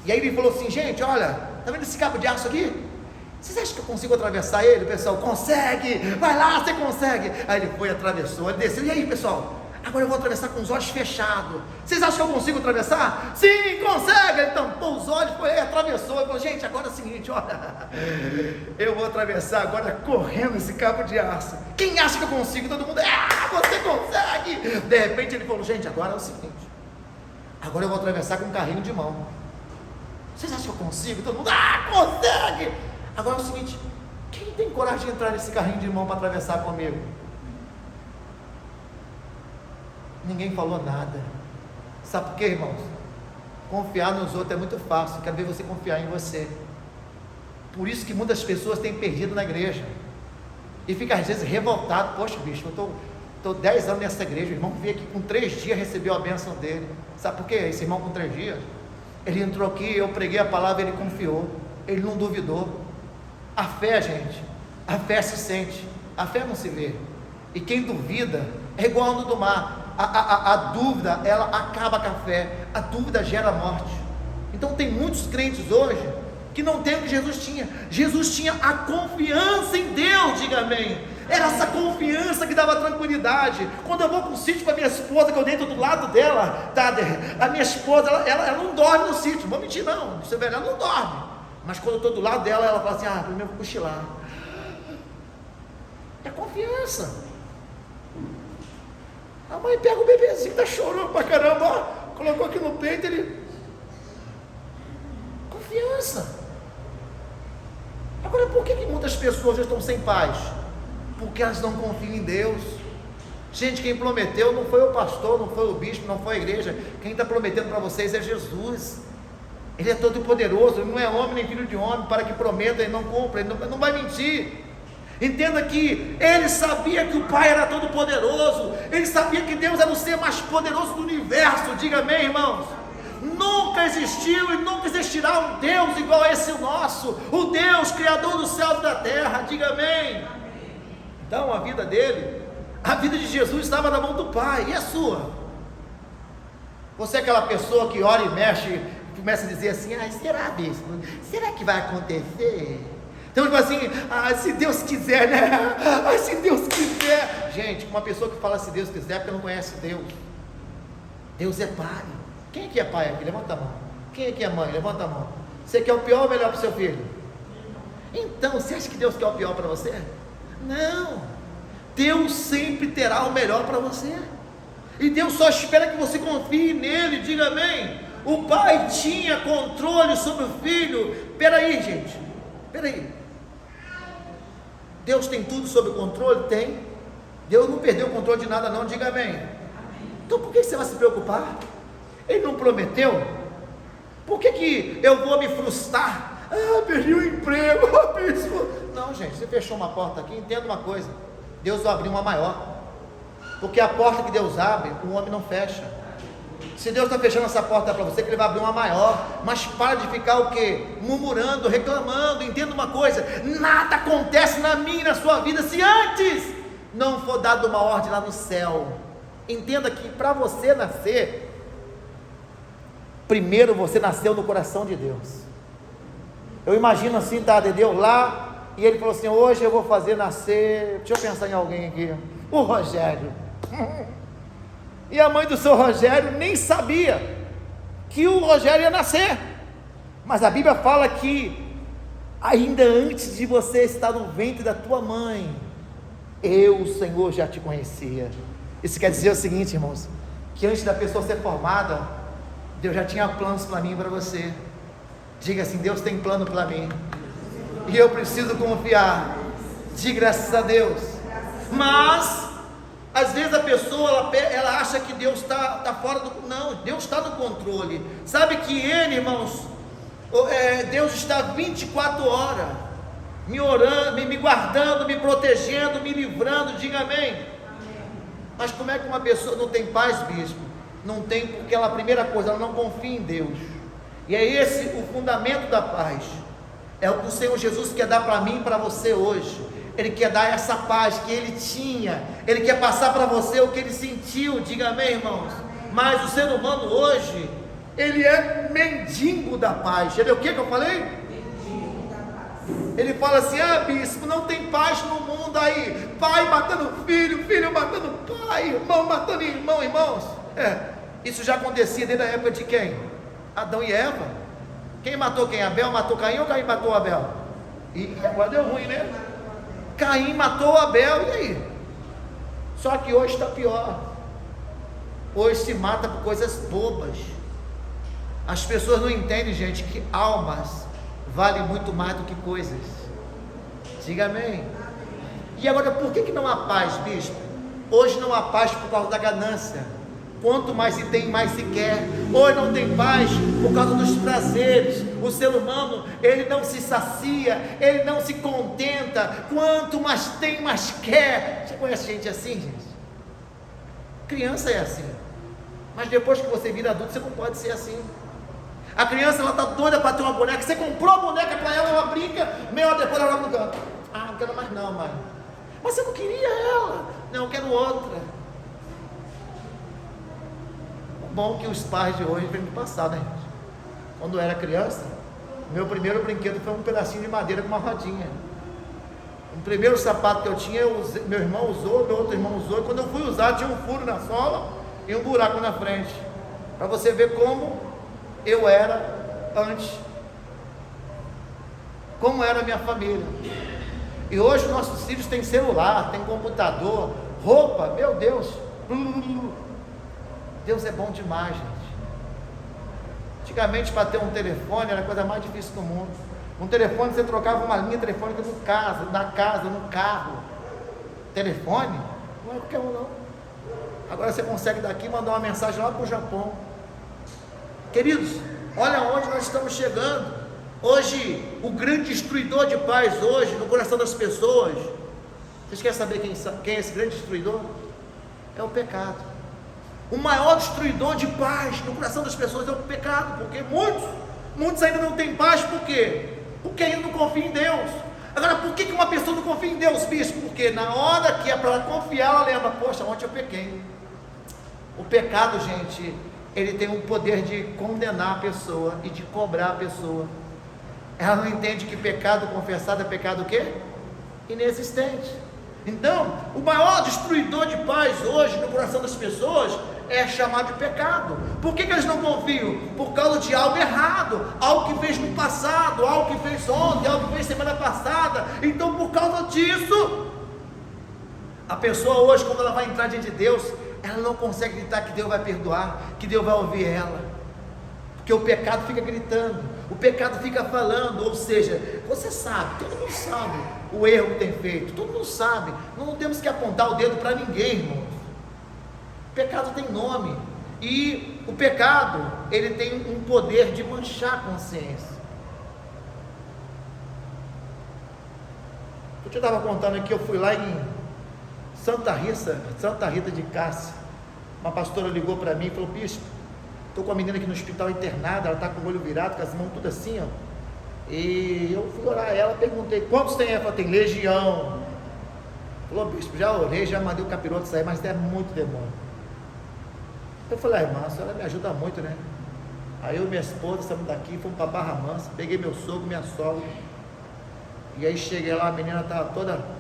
E aí ele falou assim: gente, olha, tá vendo esse cabo de aço aqui? Vocês acham que eu consigo atravessar ele? O pessoal: consegue, vai lá, você consegue. Aí ele foi, atravessou, ele desceu. E aí, pessoal, agora eu vou atravessar com os olhos fechados. Vocês acham que eu consigo atravessar? Sim, consegue. Ele tampou os olhos, foi, atravessou. Ele falou: gente, agora é o seguinte, olha, eu vou atravessar agora correndo esse cabo de aço. Quem acha que eu consigo? Todo mundo: você consegue. De repente ele falou: gente, agora é o seguinte, agora eu vou atravessar com um carrinho de mão. Vocês acham que eu consigo? Todo mundo: consegue. Agora é o seguinte, quem tem coragem de entrar nesse carrinho de mão para atravessar comigo? Ninguém falou nada. Sabe por quê, irmãos? Confiar nos outros é muito fácil. Quero ver você confiar em você. Por isso que muitas pessoas têm perdido na igreja e fica às vezes revoltado. Poxa, bicho, eu estou 10 anos nessa igreja. O irmão que veio aqui com 3 dias recebeu a bênção dele. Sabe por quê? Esse irmão com 3 dias, ele entrou aqui, eu preguei a palavra, ele confiou, ele não duvidou. A fé, gente, a fé se sente, a fé não se vê. E quem duvida é igual ao do mar. A dúvida, ela acaba com a fé. A dúvida gera morte. Então tem muitos crentes hoje que não tem o que Jesus tinha. Jesus tinha a confiança em Deus, diga amém. Era essa confiança que dava tranquilidade. Quando eu vou para o sítio com a minha esposa, que eu deito do lado dela, tá, a minha esposa, ela não dorme no sítio, não vou mentir não, você vê, ela não dorme. Mas quando eu estou do lado dela, ela fala assim: primeiro eu vou cochilar. É confiança. A mãe pega o bebezinho, tá chorando pra caramba, ó, colocou aqui no peito, ele... Confiança. Agora, por que muitas pessoas já estão sem paz? Porque elas não confiam em Deus. Gente, quem prometeu não foi o pastor, não foi o bispo, não foi a igreja. Quem está prometendo para vocês é Jesus. Ele é todo poderoso, ele não é homem nem filho de homem para que prometa e não cumpra, ele não vai mentir. Entenda que ele sabia que o Pai era todo poderoso, ele sabia que Deus era o ser mais poderoso do universo, diga amém, irmãos. Nunca existiu e nunca existirá um Deus igual a esse nosso, o Deus criador do céu e da terra, diga amém. Então a vida dele, a vida de Jesus estava na mão do Pai. E a sua? Você é aquela pessoa que ora e mexe, começa a dizer assim: será bispo? Será que vai acontecer? Então tipo assim: se Deus quiser, né? Se Deus quiser. Gente, uma pessoa que fala se Deus quiser é porque não conhece Deus. Deus é Pai. Quem aqui é pai aqui? Levanta a mão. Quem aqui é mãe? Levanta a mão. Você quer o pior ou o melhor para o seu filho? Então, você acha que Deus quer o pior para você? Não. Deus sempre terá o melhor para você. E Deus só espera que você confie nele, diga amém. O pai tinha controle sobre o filho. Peraí, gente, peraí. Deus tem tudo sob controle? Tem. Deus não perdeu o controle de nada não, diga amém. Então por que você vai se preocupar? Ele não prometeu? Por que eu vou me frustrar? Perdi o emprego, bispo. Não, gente, você fechou uma porta aqui, entenda uma coisa: Deus vai abrir uma maior. Porque a porta que Deus abre, o homem não fecha. Se Deus está fechando essa porta para você, que Ele vai abrir uma maior. Mas para de ficar o quê? Murmurando, reclamando. Entenda uma coisa: nada acontece na minha e na sua vida se antes não for dado uma ordem lá no céu. Entenda que para você nascer, primeiro você nasceu no coração de Deus. Eu imagino assim, tá, de Deus lá, e Ele falou assim: hoje eu vou fazer nascer, deixa eu pensar em alguém aqui, o Rogério. E a mãe do seu Rogério nem sabia que o Rogério ia nascer. Mas a Bíblia fala que ainda antes de você estar no ventre da tua mãe, eu, o Senhor, já te conhecia. Isso quer dizer o seguinte, irmãos, que antes da pessoa ser formada, Deus já tinha planos para mim e para você. Diga assim: Deus tem plano para mim, e eu preciso confiar. Diga graças a Deus. Mas às vezes a pessoa ela acha que Deus está fora do... Não, Deus está no controle. Sabe que Ele, irmãos, Deus está 24 horas me orando, me guardando, me protegendo, me livrando. Diga amém. Mas como é que uma pessoa não tem paz, bispo? Não tem, porque ela, a primeira coisa, ela não confia em Deus. E é esse o fundamento da paz. É o que o Senhor Jesus quer dar para mim e para você hoje. Ele quer dar essa paz que Ele tinha. Ele quer passar para você o que Ele sentiu. Diga amém, irmãos. Mas o ser humano hoje, ele é mendigo da paz. Ele é o que eu falei? Mendigo da paz. Ele fala assim: ah, bispo, não tem paz no mundo aí. Pai matando filho, filho matando pai, irmão matando irmão, irmãos. Isso já acontecia desde a época de quem? Adão e Eva. Quem matou quem? Abel matou Caim ou Caim matou Abel? E agora deu ruim, né? Caim matou Abel, e aí? Só que hoje está pior. Hoje se mata por coisas bobas. As pessoas não entendem, gente, que almas valem muito mais do que coisas. Diga amém. E agora, por que não há paz, bispo? Hoje não há paz por causa da ganância. Quanto mais se tem, mais se quer. Hoje não tem paz por causa dos prazeres. O ser humano, ele não se sacia, ele não se contenta. Quanto mais tem, mais quer. Você conhece gente assim, gente? Criança é assim. Mas depois que você vira adulto, você não pode ser assim. A criança, ela está doida para ter uma boneca. Você comprou a boneca para ela, ela brinca, meia hora depois ela vai no canto. Ah, não quero mais não, mãe. Mas você não queria ela. Não, eu quero outra. Bom que os pais de hoje vêm do passado, né, gente? Quando eu era criança, meu primeiro brinquedo foi um pedacinho de madeira com uma rodinha. O primeiro sapato que eu tinha, meu irmão usou, meu outro irmão usou, e quando eu fui usar, tinha um furo na sola e um buraco na frente, para você ver como eu era antes, como era a minha família. E hoje nossos filhos têm celular, têm computador, roupa, meu Deus, Deus é bom demais, gente. Antigamente, para ter um telefone era a coisa mais difícil do mundo. Um telefone, você trocava uma linha telefônica na casa, no carro. Telefone? Não é qualquer um não. Agora você consegue daqui mandar uma mensagem lá para o Japão. Queridos, olha onde nós estamos chegando. Hoje, o grande destruidor de paz hoje, no coração das pessoas, vocês querem saber quem é esse grande destruidor? É o pecado. O maior destruidor de paz no coração das pessoas é o pecado, porque muitos ainda não têm paz. Por quê? Porque ainda não confiam em Deus. Agora, por que uma pessoa não confia em Deus, bispo? Porque na hora que é para ela confiar, ela lembra: poxa, ontem eu pequei. O pecado, gente, ele tem o poder de condenar a pessoa e de cobrar a pessoa. Ela não entende que pecado confessado é pecado o quê? Inexistente. Então, o maior destruidor de paz hoje no coração das pessoas é chamado de pecado. Por que eles não confiam? Por causa de algo errado, algo que fez no passado, algo que fez ontem, algo que fez semana passada. Então, por causa disso, a pessoa hoje, quando ela vai entrar diante de Deus, ela não consegue gritar que Deus vai perdoar, que Deus vai ouvir ela, porque o pecado fica gritando, o pecado fica falando. Ou seja, você sabe, todo mundo sabe o erro que tem feito, todo mundo sabe, não temos que apontar o dedo para ninguém, irmãos. O pecado tem nome, e o pecado, ele tem um poder de manchar a consciência. Eu te estava contando aqui, eu fui lá em Santa Rita de Cássia. Uma pastora ligou para mim e falou: bispo, estou com a menina aqui no hospital internada, ela está com o olho virado, com as mãos tudo assim, ó. E eu fui orar a ela, perguntei: quantos tem? Ela falou: tem legião. Falou: bispo, já orei, já mandei o capiroto sair, mas é muito demônio. Eu falei: irmã, a senhora me ajuda muito, né? Aí eu e minha esposa saímos daqui, fomos para Barra Mansa, peguei meu sogro, minha sogra, e aí cheguei lá, a menina estava toda...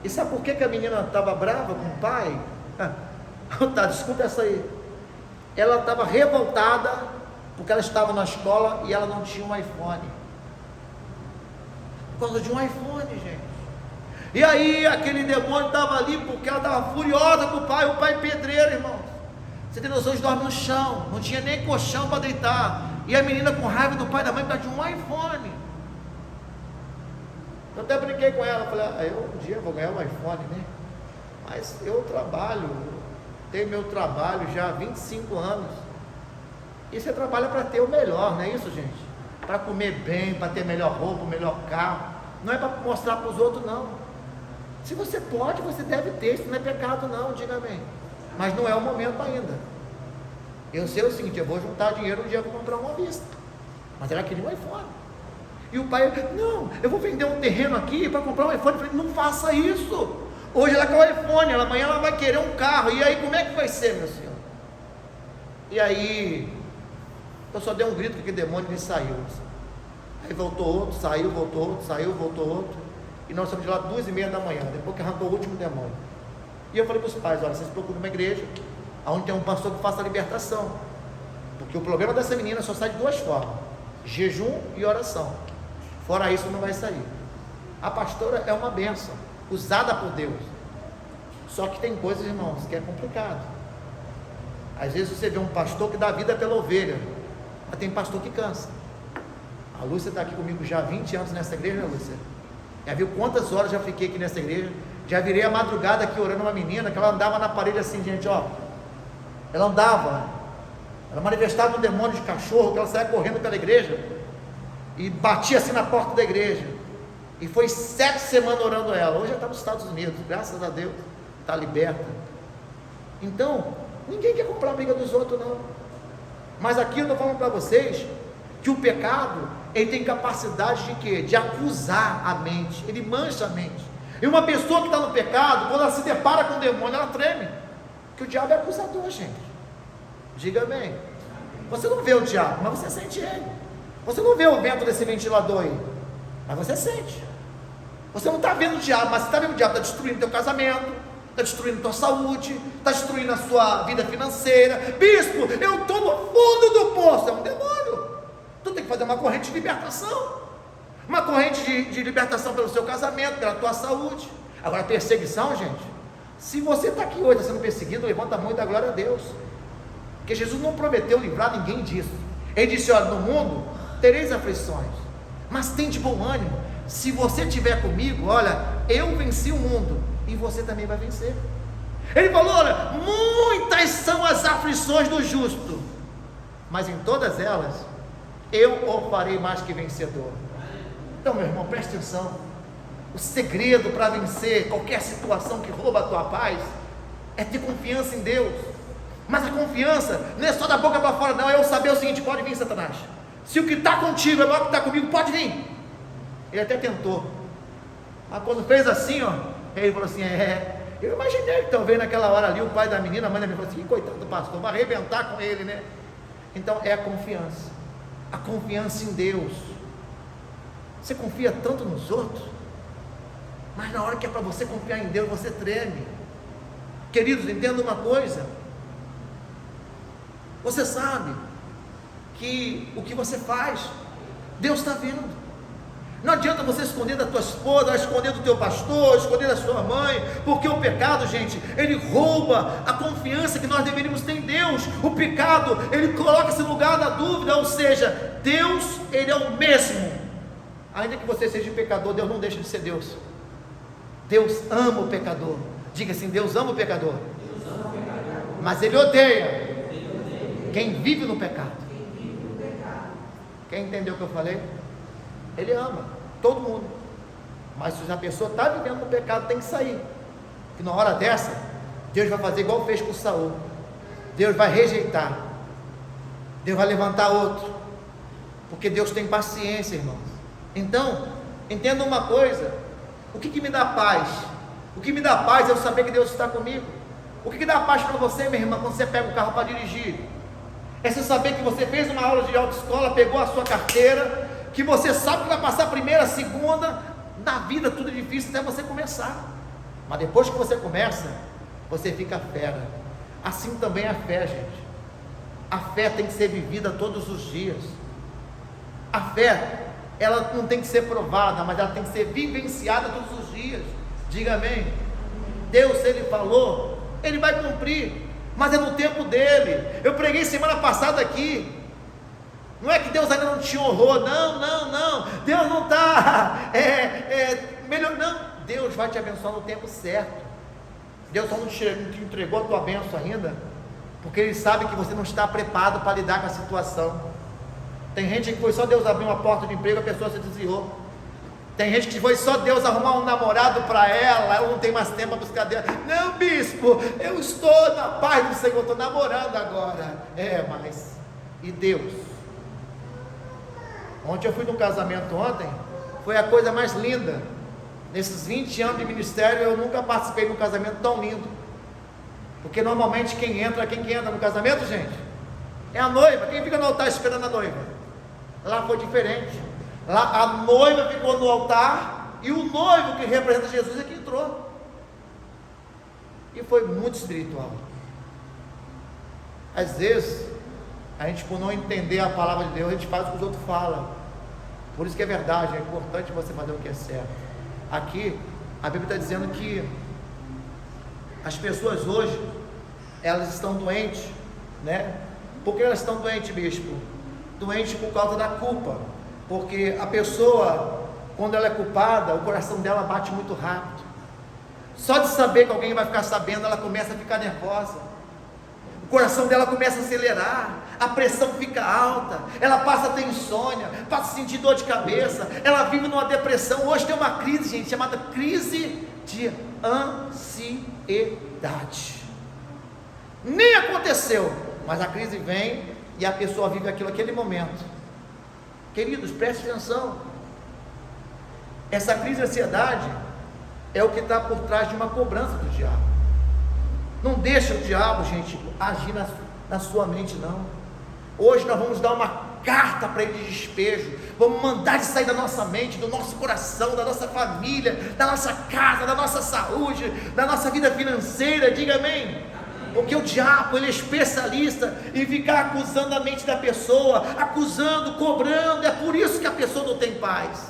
E sabe por que a menina estava brava com o pai? Tá, desculpa essa aí. Ela estava revoltada porque ela estava na escola e ela não tinha um iPhone. Por causa de um iPhone, gente. E aí aquele demônio estava ali porque ela estava furiosa com o pai pedreiro, irmão. Você tem noção, de dormir no chão, não tinha nem colchão para deitar. E a menina com raiva do pai e da mãe por causa de um iPhone. Eu até brinquei com ela, falei: eu um dia vou ganhar um iPhone, né? Mas eu trabalho, tenho meu trabalho já há 25 anos. E você trabalha para ter o melhor, não é isso, gente? Para comer bem, para ter melhor roupa, melhor carro. Não é para mostrar para os outros, não. Se você pode, você deve ter, isso não é pecado não, diga amém. Mas não é o momento ainda. Eu sei o seguinte: eu vou juntar dinheiro um dia para comprar uma vista. Mas ela queria um iPhone. E o pai: não, eu vou vender um terreno aqui para comprar um iPhone. Eu falei: não faça isso. Hoje ela quer o iPhone, amanhã ela vai querer um carro. E aí como é que vai ser, meu senhor? E aí, eu só dei um grito que aquele demônio me saiu. Aí voltou outro, saiu, voltou outro, saiu, voltou outro. E nós estamos de lá 2h30 da manhã, depois que arrancou o último demônio. E eu falei para os pais: olha, vocês procuram uma igreja onde tem um pastor que faça a libertação. Porque o problema dessa menina só sai de duas formas: jejum e oração. Fora isso não vai sair. A pastora é uma bênção, usada por Deus. Só que tem coisas, irmãos, que é complicado. Às vezes você vê um pastor que dá vida pela ovelha, mas tem pastor que cansa. A Lúcia está aqui comigo já há 20 anos nessa igreja, né, Lúcia? Já viu quantas horas já fiquei aqui nessa igreja? Já virei a madrugada aqui orando uma menina que ela andava na parede assim, gente, ó. Ela andava, ela manifestava um demônio de cachorro, que ela saía correndo pela igreja e batia assim na porta da igreja. E foi 7 semanas orando ela. Hoje ela está nos Estados Unidos, graças a Deus, está liberta. Então, ninguém quer comprar a briga dos outros, não. Mas aqui eu estou falando para vocês que o pecado, ele tem capacidade de quê? De acusar a mente, ele mancha a mente. E uma pessoa que está no pecado, quando ela se depara com o demônio, ela treme. Porque o diabo é acusador, gente. Diga bem. Você não vê o diabo, mas você sente ele. Você não vê o vento desse ventilador aí, mas você sente. Você não está vendo o diabo, mas você está vendo o diabo, está destruindo teu casamento, está destruindo tua saúde, está destruindo a sua vida financeira. Bispo, eu estou no fundo do poço. É um demônio. Tu tem que fazer uma corrente de libertação, uma corrente de libertação pelo seu casamento, pela tua saúde. Agora, perseguição, gente, se você está aqui hoje, está sendo perseguido, levanta a mão e dá glória a Deus, porque Jesus não prometeu livrar ninguém disso. Ele disse: olha, no mundo tereis aflições, mas tem de bom ânimo. Se você estiver comigo, olha, eu venci o mundo, e você também vai vencer. Ele falou: olha, muitas são as aflições do justo, mas em todas elas eu o farei mais que vencedor. Então, meu irmão, preste atenção. O segredo para vencer qualquer situação que rouba a tua paz é ter confiança em Deus. Mas a confiança não é só da boca para fora, não. É eu saber o seguinte: pode vir, Satanás. Se o que está contigo é maior que está comigo, pode vir. Ele até tentou, mas quando fez assim, ó, ele falou assim: eu imaginei que talvez naquela hora ali o pai da menina, a mãe da menina, falou assim: coitado do pastor, vai arrebentar com ele, né? Então é a confiança em Deus. Você confia tanto nos outros, mas na hora que é para você confiar em Deus, você treme. Queridos, entenda uma coisa: você sabe que o que você faz, Deus está vendo. Não adianta você esconder da tua esposa, esconder do teu pastor, esconder da sua mãe, porque o pecado, gente, ele rouba a confiança que nós deveríamos ter em Deus. O pecado, ele coloca esse lugar da dúvida, ou seja, Deus, ele é o mesmo. Ainda que você seja pecador, Deus não deixa de ser Deus. Deus ama o pecador. Diga assim: Deus ama o pecador, mas ele odeia quem vive no pecado. Quem entendeu o que eu falei? Ele ama todo mundo, mas se a pessoa está vivendo no pecado, tem que sair. E na hora dessa, Deus vai fazer igual fez com Saul. Deus vai rejeitar, Deus vai levantar outro, porque Deus tem paciência, irmãos. Então, entenda uma coisa: o que me dá paz? O que me dá paz é eu saber que Deus está comigo. O que dá paz para você, minha irmã, quando você pega o carro para dirigir? É você saber que você fez uma aula de autoescola, pegou a sua carteira, que você sabe que vai passar a primeira, a segunda. Na vida tudo é difícil até você começar, mas depois que você começa, você fica fera. Assim também é a fé, gente. A fé tem que ser vivida todos os dias. A fé, ela não tem que ser provada, mas ela tem que ser vivenciada todos os dias. Diga amém. Deus, se Ele falou, Ele vai cumprir, mas é no tempo dEle. Eu preguei semana passada aqui. Não é que Deus ainda não te honrou, não. Deus não está melhor, não. Deus vai te abençoar no tempo certo. Deus só não te entregou a tua bênção ainda, porque Ele sabe que você não está preparado para lidar com a situação. Tem gente que foi só Deus abrir uma porta de emprego, a pessoa se desviou. Tem gente que foi só Deus arrumar um namorado para ela não tem mais tempo para buscar Deus. Não, bispo, eu estou na paz do Senhor, estou namorando agora. Mas e Deus? Ontem eu fui num casamento foi a coisa mais linda. Nesses 20 anos de ministério, eu nunca participei de um casamento tão lindo. Porque normalmente quem que entra no casamento, gente? É a noiva. Quem fica no altar esperando a noiva? Lá foi diferente. Lá a noiva ficou no altar e o noivo, que representa Jesus, é que entrou. E foi muito espiritual. Às vezes a gente, por não entender a palavra de Deus, a gente faz o que os outros falam. Por isso que é verdade, é importante você fazer o que é certo. Aqui a Bíblia está dizendo que as pessoas hoje, elas estão doentes, né? Por que elas estão doentes, bispo? Doentes por causa da culpa. Porque a pessoa, quando ela é culpada, o coração dela bate muito rápido. Só de saber que alguém vai ficar sabendo, ela começa a ficar nervosa. O coração dela começa a acelerar, a pressão fica alta, ela passa a ter insônia, passa a sentir dor de cabeça, ela vive numa depressão. Hoje tem uma crise, gente, chamada crise de ansiedade. Nem aconteceu, mas a crise vem e a pessoa vive aquele momento. Queridos, preste atenção. Essa crise de ansiedade é o que está por trás de uma cobrança do diabo. Não deixa o diabo, gente, agir na sua mente, não. Hoje nós vamos dar uma carta para ele de despejo. Vamos mandar ele sair da nossa mente, do nosso coração, da nossa família, da nossa casa, da nossa saúde, da nossa vida financeira. Diga amém. Porque o diabo, ele é especialista em ficar acusando a mente da pessoa, acusando, cobrando. É por isso que a pessoa não tem paz.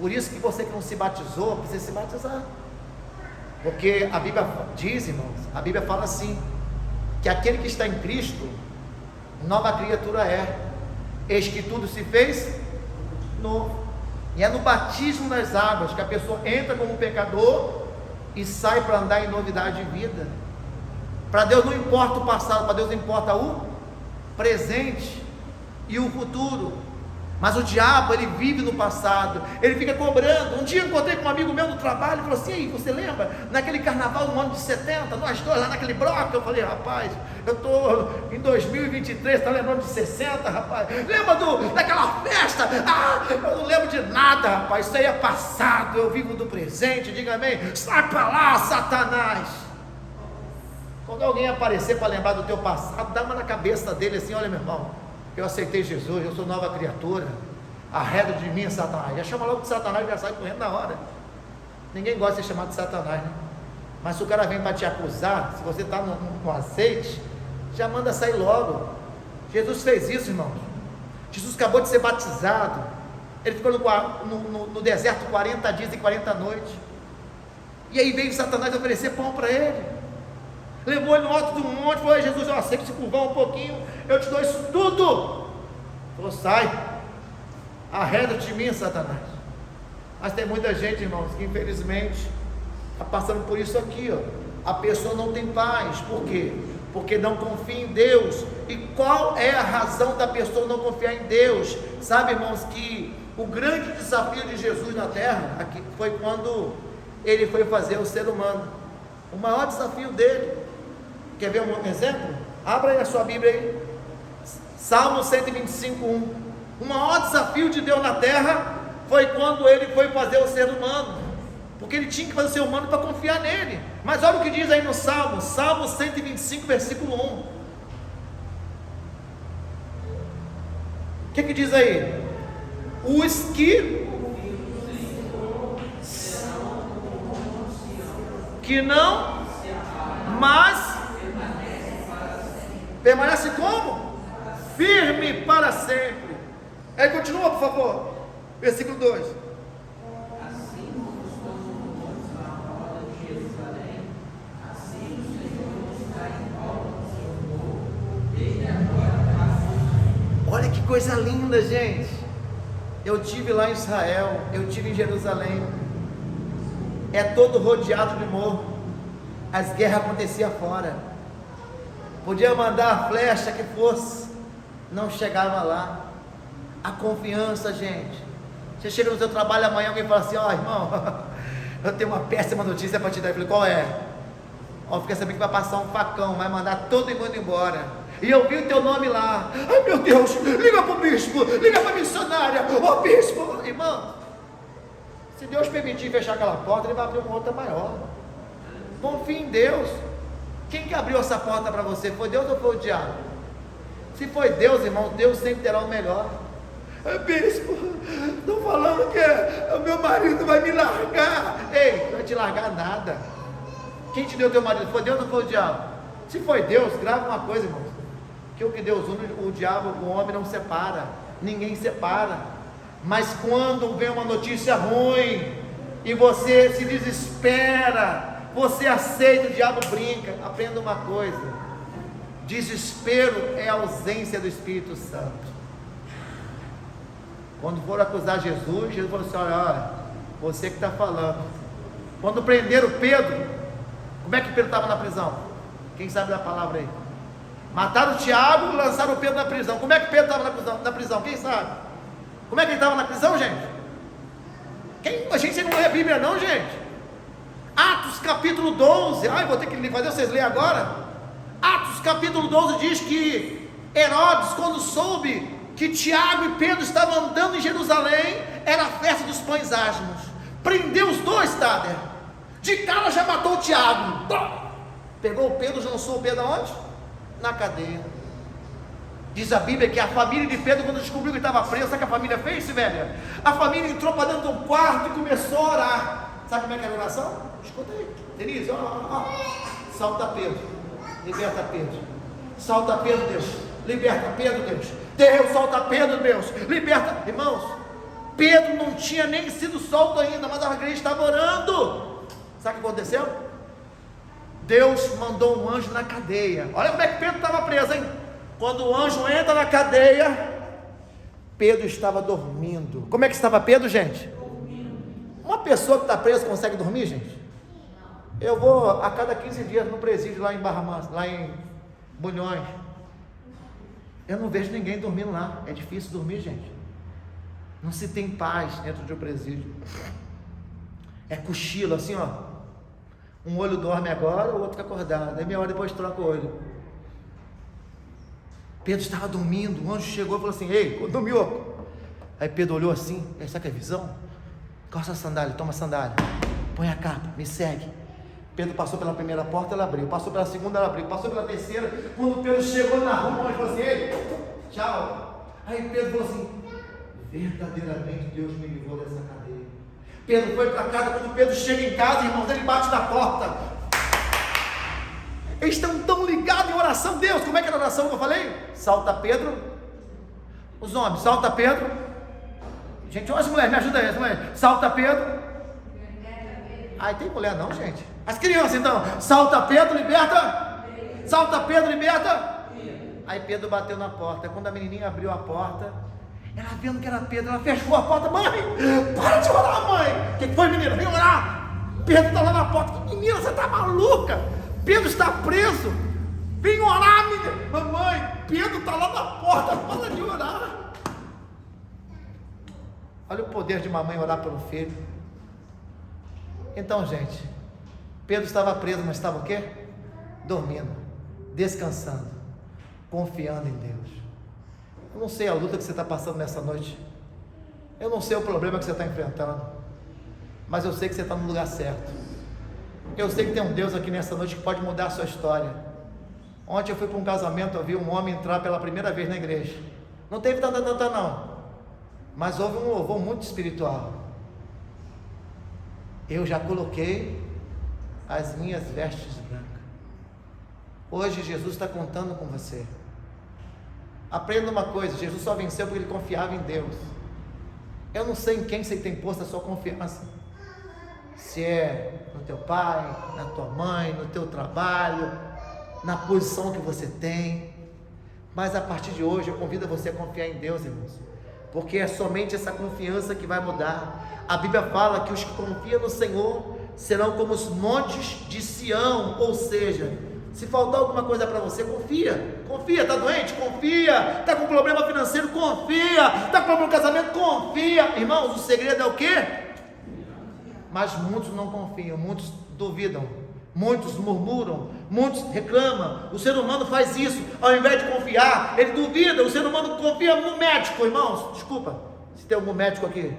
Por isso que você que não se batizou, precisa se batizar. Porque a Bíblia diz, irmãos, a Bíblia fala assim, que aquele que está em Cristo, nova criatura é. Eis que tudo se fez novo. E é no batismo nas águas que a pessoa entra como pecador e sai para andar em novidade de vida. Para Deus não importa o passado, para Deus importa o presente e o futuro. Mas o diabo, ele vive no passado, ele fica cobrando. Um dia eu encontrei com um amigo meu no trabalho, ele falou assim: "Ei, você lembra, naquele carnaval no ano de 70, nós dois lá naquele bloco?" Eu falei: "Rapaz, eu estou em 2023, está lembrando de 60, rapaz? Lembra daquela festa? Ah, eu não lembro de nada, rapaz, isso aí é passado, eu vivo do presente." Diga amém. Sai para lá, Satanás. Quando alguém aparecer para lembrar do teu passado, dá uma na cabeça dele assim: "Olha, meu irmão, eu aceitei Jesus, eu sou nova criatura, arreda de mim, Satanás." Já chama logo de Satanás, já sai correndo na hora. Ninguém gosta de ser chamado de Satanás, né? Mas se o cara vem para te acusar, se você está no azeite, já manda sair logo. Jesus fez isso, irmãos. Jesus acabou de ser batizado, ele ficou no deserto 40 dias e 40 noites, e aí veio Satanás oferecer pão para ele. Levou ele no alto do monte, falou: "Jesus, eu aceito se curvar um pouquinho, eu te dou isso tudo." Falou: "Sai, arreda-te de mim, Satanás." Mas tem muita gente, irmãos, que infelizmente está passando por isso aqui, ó. A pessoa não tem paz. Por quê? Porque não confia em Deus. E qual é a razão da pessoa não confiar em Deus? Sabe, irmãos, que o grande desafio de Jesus na terra aqui foi quando ele foi fazer o ser humano. O maior desafio dele. Quer ver um exemplo? Abra aí a sua Bíblia aí. Salmo 125:1. O maior desafio de Deus na terra foi quando ele foi fazer o ser humano, porque ele tinha que fazer o ser humano para confiar nele. Mas olha o que diz aí no Salmo 125, versículo 1. O que diz aí? Os que não, mas permanece como? Firme para sempre. Aí continua, por favor. Versículo 2. Assim como estamos na roda de Jerusalém, assim o Senhor está em volta do seu povo, desde agora para sempre. Olha que coisa linda, gente. Eu tive lá em Israel, eu tive em Jerusalém. É todo rodeado de morro. As guerras aconteciam fora. Podia mandar a flecha que fosse, não chegava lá. A confiança, gente. Você chega no seu trabalho amanhã, alguém fala assim: "Ó, irmão, eu tenho uma péssima notícia para te dar." Eu falei: "Qual é?" "Ó, fica sabendo que vai passar um facão, vai mandar todo mundo embora. E eu vi o teu nome lá." "Ai, meu Deus, liga para o bispo, liga para a missionária." "Ô, bispo." Irmão, se Deus permitir fechar aquela porta, ele vai abrir uma outra maior. Confie em Deus. Quem que abriu essa porta para você? Foi Deus ou foi o diabo? Se foi Deus, irmão, Deus sempre terá o melhor. Bispo, estão falando que o meu marido vai me largar. Ei, não vai te largar nada. Quem te deu teu marido? Foi Deus ou foi o diabo? Se foi Deus, grava uma coisa, irmão, que o que Deus une, o diabo, o homem não separa, ninguém separa. Mas quando vem uma notícia ruim e você se desespera, você aceita, o diabo brinca. Aprenda uma coisa: desespero é a ausência do Espírito Santo. Quando foram acusar Jesus, Jesus falou assim: olha, você que está falando. Quando prenderam Pedro, como é que Pedro estava na prisão? Quem sabe da palavra aí? Mataram o Tiago, lançaram o Pedro na prisão. Como é que Pedro estava na prisão? Quem sabe? Como é que ele estava na prisão, gente? A gente não lê a Bíblia não, gente. Atos capítulo 12. Vou ter que fazer vocês lerem agora. Atos capítulo 12 diz que Herodes, quando soube que Tiago e Pedro estavam andando em Jerusalém, era a festa dos pães asmos, prendeu os dois, Tader. De cara já matou o Tiago, pegou o Pedro, lançou o Pedro aonde? Na cadeia. Diz a Bíblia que a família de Pedro, quando descobriu que estava preso, sabe o que a família fez, velho? A família entrou para dentro de um quarto e começou a orar. Sabe como é que era a oração? Escuta aí, Denise, ó. Salta Pedro, liberta Pedro. Salta Pedro, Deus. Liberta Pedro, Deus. Deus, solta Pedro, Deus. Liberta. Irmãos, Pedro não tinha nem sido solto ainda, mas a igreja estava orando. Sabe o que aconteceu? Deus mandou um anjo na cadeia. Olha como é que Pedro estava preso, hein? Quando o anjo entra na cadeia, Pedro estava dormindo. Como é que estava Pedro, gente? Uma pessoa que está presa consegue dormir, gente? Eu vou a cada 15 dias no presídio lá em Barra Mansa, lá em Bulhões. Eu não vejo ninguém dormindo lá. É difícil dormir, gente. Não se tem paz dentro de um presídio. É cochilo assim, ó. Um olho dorme agora, o outro fica acordado. Aí meia hora depois troca o olho. Pedro estava dormindo. O anjo chegou e falou assim: ei, dormiu? Aí Pedro olhou assim: essa que é visão? Calça a sandália, toma a sandália, põe a capa, me segue. Pedro passou pela primeira porta, ela abriu. Passou pela segunda, ela abriu. Passou pela terceira. Quando Pedro chegou na rua, o anjo falou assim: ei, tchau. Aí Pedro falou assim: verdadeiramente Deus me livrou dessa cadeia. Pedro foi para casa. Quando Pedro chega em casa, irmãos, ele bate na porta. Eles estão tão ligados em oração. Deus, como é que era a oração que eu falei? Salta Pedro. Os homens, salta Pedro. Gente, olha as mulheres, me ajuda aí, as mulheres. Salta Pedro. Ai, tem mulher não, gente. As crianças então, salta Pedro, liberta. Salta Pedro, liberta. Aí Pedro bateu na porta. Quando a menininha abriu a porta, ela vendo que era Pedro, ela fechou a porta. Mãe, para de orar, mãe. O que foi, menina? Vem orar. Pedro está lá na porta. Menina, você está maluca? Pedro está preso. Vem orar, menina. Mamãe, Pedro está lá na porta. Para de orar. Olha o poder de uma mãe orar pelo filho. Então, gente, Pedro estava preso, mas estava o quê? Dormindo, descansando, confiando em Deus. Eu não sei a luta que você está passando nessa noite. Eu não sei o problema que você está enfrentando. Mas eu sei que você está no lugar certo. Eu sei que tem um Deus aqui nessa noite que pode mudar a sua história. Ontem eu fui para um casamento, eu vi um homem entrar pela primeira vez na igreja. Não teve tanta não. Mas houve um louvor muito espiritual. Eu já coloquei as minhas vestes brancas. Hoje Jesus está contando com você. Aprenda uma coisa: Jesus só venceu porque ele confiava em Deus. Eu não sei em quem você tem posto a sua confiança. Se é no teu pai, na tua mãe, no teu trabalho, na posição que você tem. Mas a partir de hoje eu convido você a confiar em Deus, irmãos. Porque é somente essa confiança que vai mudar. A Bíblia fala que os que confiam no Senhor serão como os montes de Sião. Ou seja, se faltar alguma coisa para você, confia, está doente? Confia, está com problema financeiro? Confia, está com problema no casamento? Confia. Irmãos, o segredo é o quê? Mas muitos não confiam, muitos duvidam, muitos murmuram, muitos reclamam. O ser humano faz isso, ao invés de confiar, ele duvida. O ser humano confia no médico, irmãos. Desculpa, se tem algum médico aqui.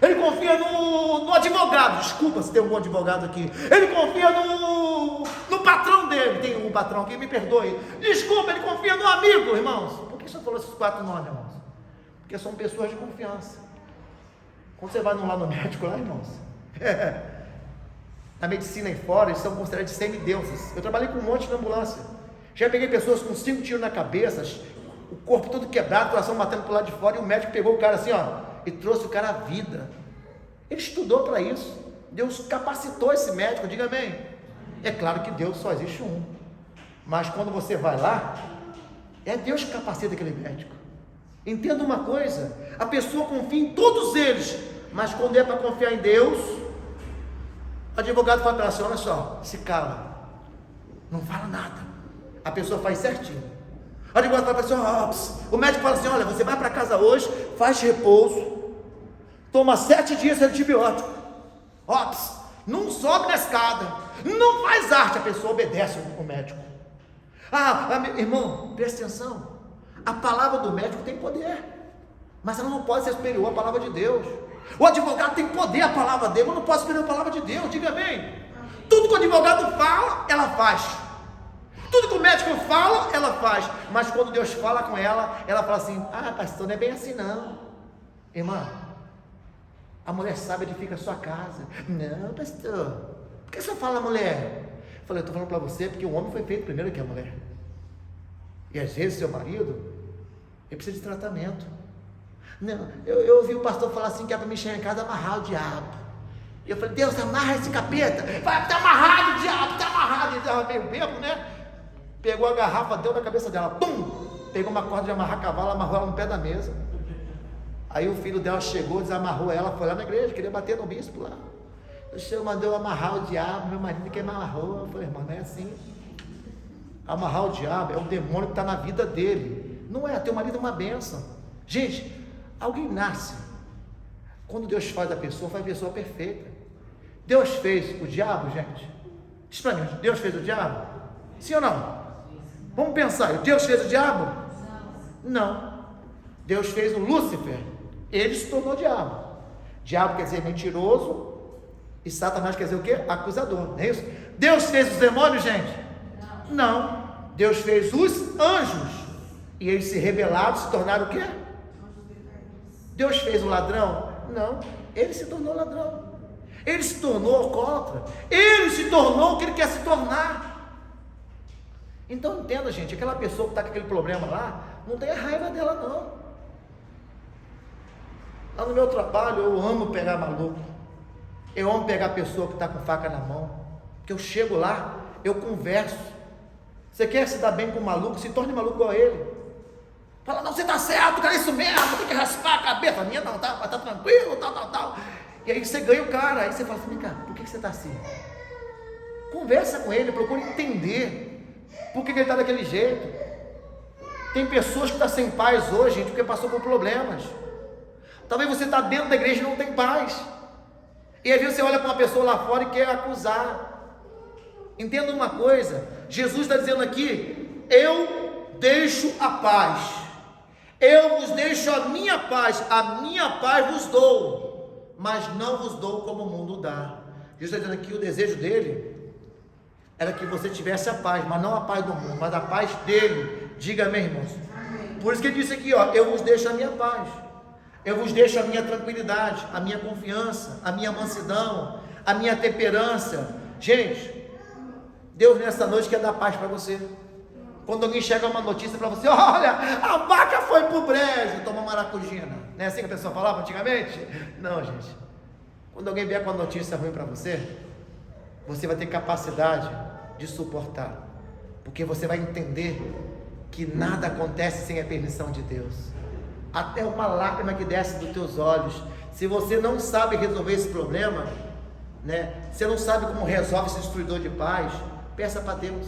Ele confia no advogado, desculpa se tem um bom advogado aqui. Ele confia no patrão dele, tem um patrão aqui, me perdoe. Desculpa, ele confia no amigo, irmãos. Por que você falou esses 4 nomes, irmãos? Porque são pessoas de confiança. Quando você vai lá no médico, lá, irmãos, na medicina e fora, eles são considerados semideuses. Eu trabalhei com um monte de ambulância. Já peguei pessoas com 5 tiros na cabeça, o corpo todo quebrado, o coração batendo para o lado de fora, e o médico pegou o cara assim, ó, e trouxe o cara à vida. Ele estudou para isso. Deus capacitou esse médico, diga amém. É claro que Deus só existe um, mas quando você vai lá, é Deus que capacita aquele médico. Entenda uma coisa, a pessoa confia em todos eles, mas quando é para confiar em Deus, o advogado fala para ela assim, olha só, se cala, não fala nada. A pessoa faz certinho. O advogado fala para assim, o médico fala assim, olha, você vai para casa hoje, faz repouso, toma 7 dias de antibiótico, não sobe na escada, não faz arte. A pessoa obedece o médico. Irmão, presta atenção, a palavra do médico tem poder, mas ela não pode ser superior à palavra de Deus. O advogado tem poder, a palavra dele, mas não pode ser superior à palavra de Deus, diga amém. Tudo que o advogado fala, ela faz. Tudo que o médico fala, ela faz. Mas quando Deus fala com ela, ela fala assim, pastor, não é bem assim não. Irmã, a mulher sábia edifica a sua casa. Não, pastor, por que você fala mulher? Eu falei, eu estou falando para você, porque o homem foi feito primeiro que a mulher. E às vezes seu marido, ele precisa de tratamento. Não, eu ouvi o pastor falar assim, que é para me chegar em casa amarrar o diabo. E eu falei, Deus, amarra esse capeta. Vai, tá amarrado o diabo, tá amarrado. Ele estava meio bêbado, né? Pegou a garrafa, deu na cabeça dela, pum! Pegou uma corda de amarrar cavalo, amarrou ela no pé da mesa. Aí o filho dela chegou, desamarrou ela, foi lá na igreja, queria bater no bispo lá. O senhor mandou amarrar o diabo, meu marido que amarrou. Eu falei, irmão, não é assim. Amarrar o diabo é o demônio que está na vida dele. Não é, teu marido é uma bênção. Gente, alguém nasce. Quando Deus faz a pessoa perfeita. Deus fez o diabo, gente? Diz para mim, Deus fez o diabo? Sim ou não? Vamos pensar, Deus fez o diabo? Não. Deus fez o Lúcifer, ele se tornou diabo. Diabo quer dizer mentiroso, e Satanás quer dizer o quê? Acusador, não é isso? Deus fez os demônios, gente? Não. Deus fez os anjos, e eles se rebelaram, se tornaram o quê? Deus fez o ladrão? Não. Ele se tornou ladrão. Ele se tornou alcoólatra. Ele se tornou o que ele quer se tornar. Então entenda, gente, aquela pessoa que está com aquele problema lá, não tenha raiva dela não. Lá no meu trabalho eu amo pegar maluco. Eu amo pegar a pessoa que está com faca na mão. Porque eu chego lá, eu converso. Você quer se dar bem com o maluco? Se torne maluco igual a ele. Fala, não, você está certo, cara, é isso mesmo, tem que raspar a cabeça. A minha não, tá tranquilo, tal. E aí você ganha o cara, aí você fala assim, vem cá, por que você está assim? Conversa com ele, procura entender por que ele está daquele jeito. Tem pessoas que estão sem paz hoje, gente, porque passou por problemas. Talvez você está dentro da igreja e não tem paz. E às vezes você olha para uma pessoa lá fora e quer acusar. Entenda uma coisa, Jesus está dizendo aqui, eu deixo a paz. Eu vos deixo a minha paz vos dou, mas não vos dou como o mundo dá. Jesus está dizendo aqui, o desejo dele era que você tivesse a paz, mas não a paz do mundo, mas a paz dele. Diga amém, irmãos. Por isso que ele disse aqui, eu vos deixo a minha paz, eu vos deixo a minha tranquilidade, a minha confiança, a minha mansidão, a minha temperança. Gente, Deus nessa noite quer dar paz para você. Quando alguém chega uma notícia para você, olha, a vaca foi pro brejo, toma maracujina. Não é assim que a pessoa falava antigamente? Não, gente. Quando alguém vier com uma notícia ruim para você vai ter capacidade de suportar, porque você vai entender que nada acontece sem a permissão de Deus. Até uma lágrima que desce dos teus olhos, se você não sabe resolver esse problema, você não sabe como resolve esse destruidor de paz, peça para Deus.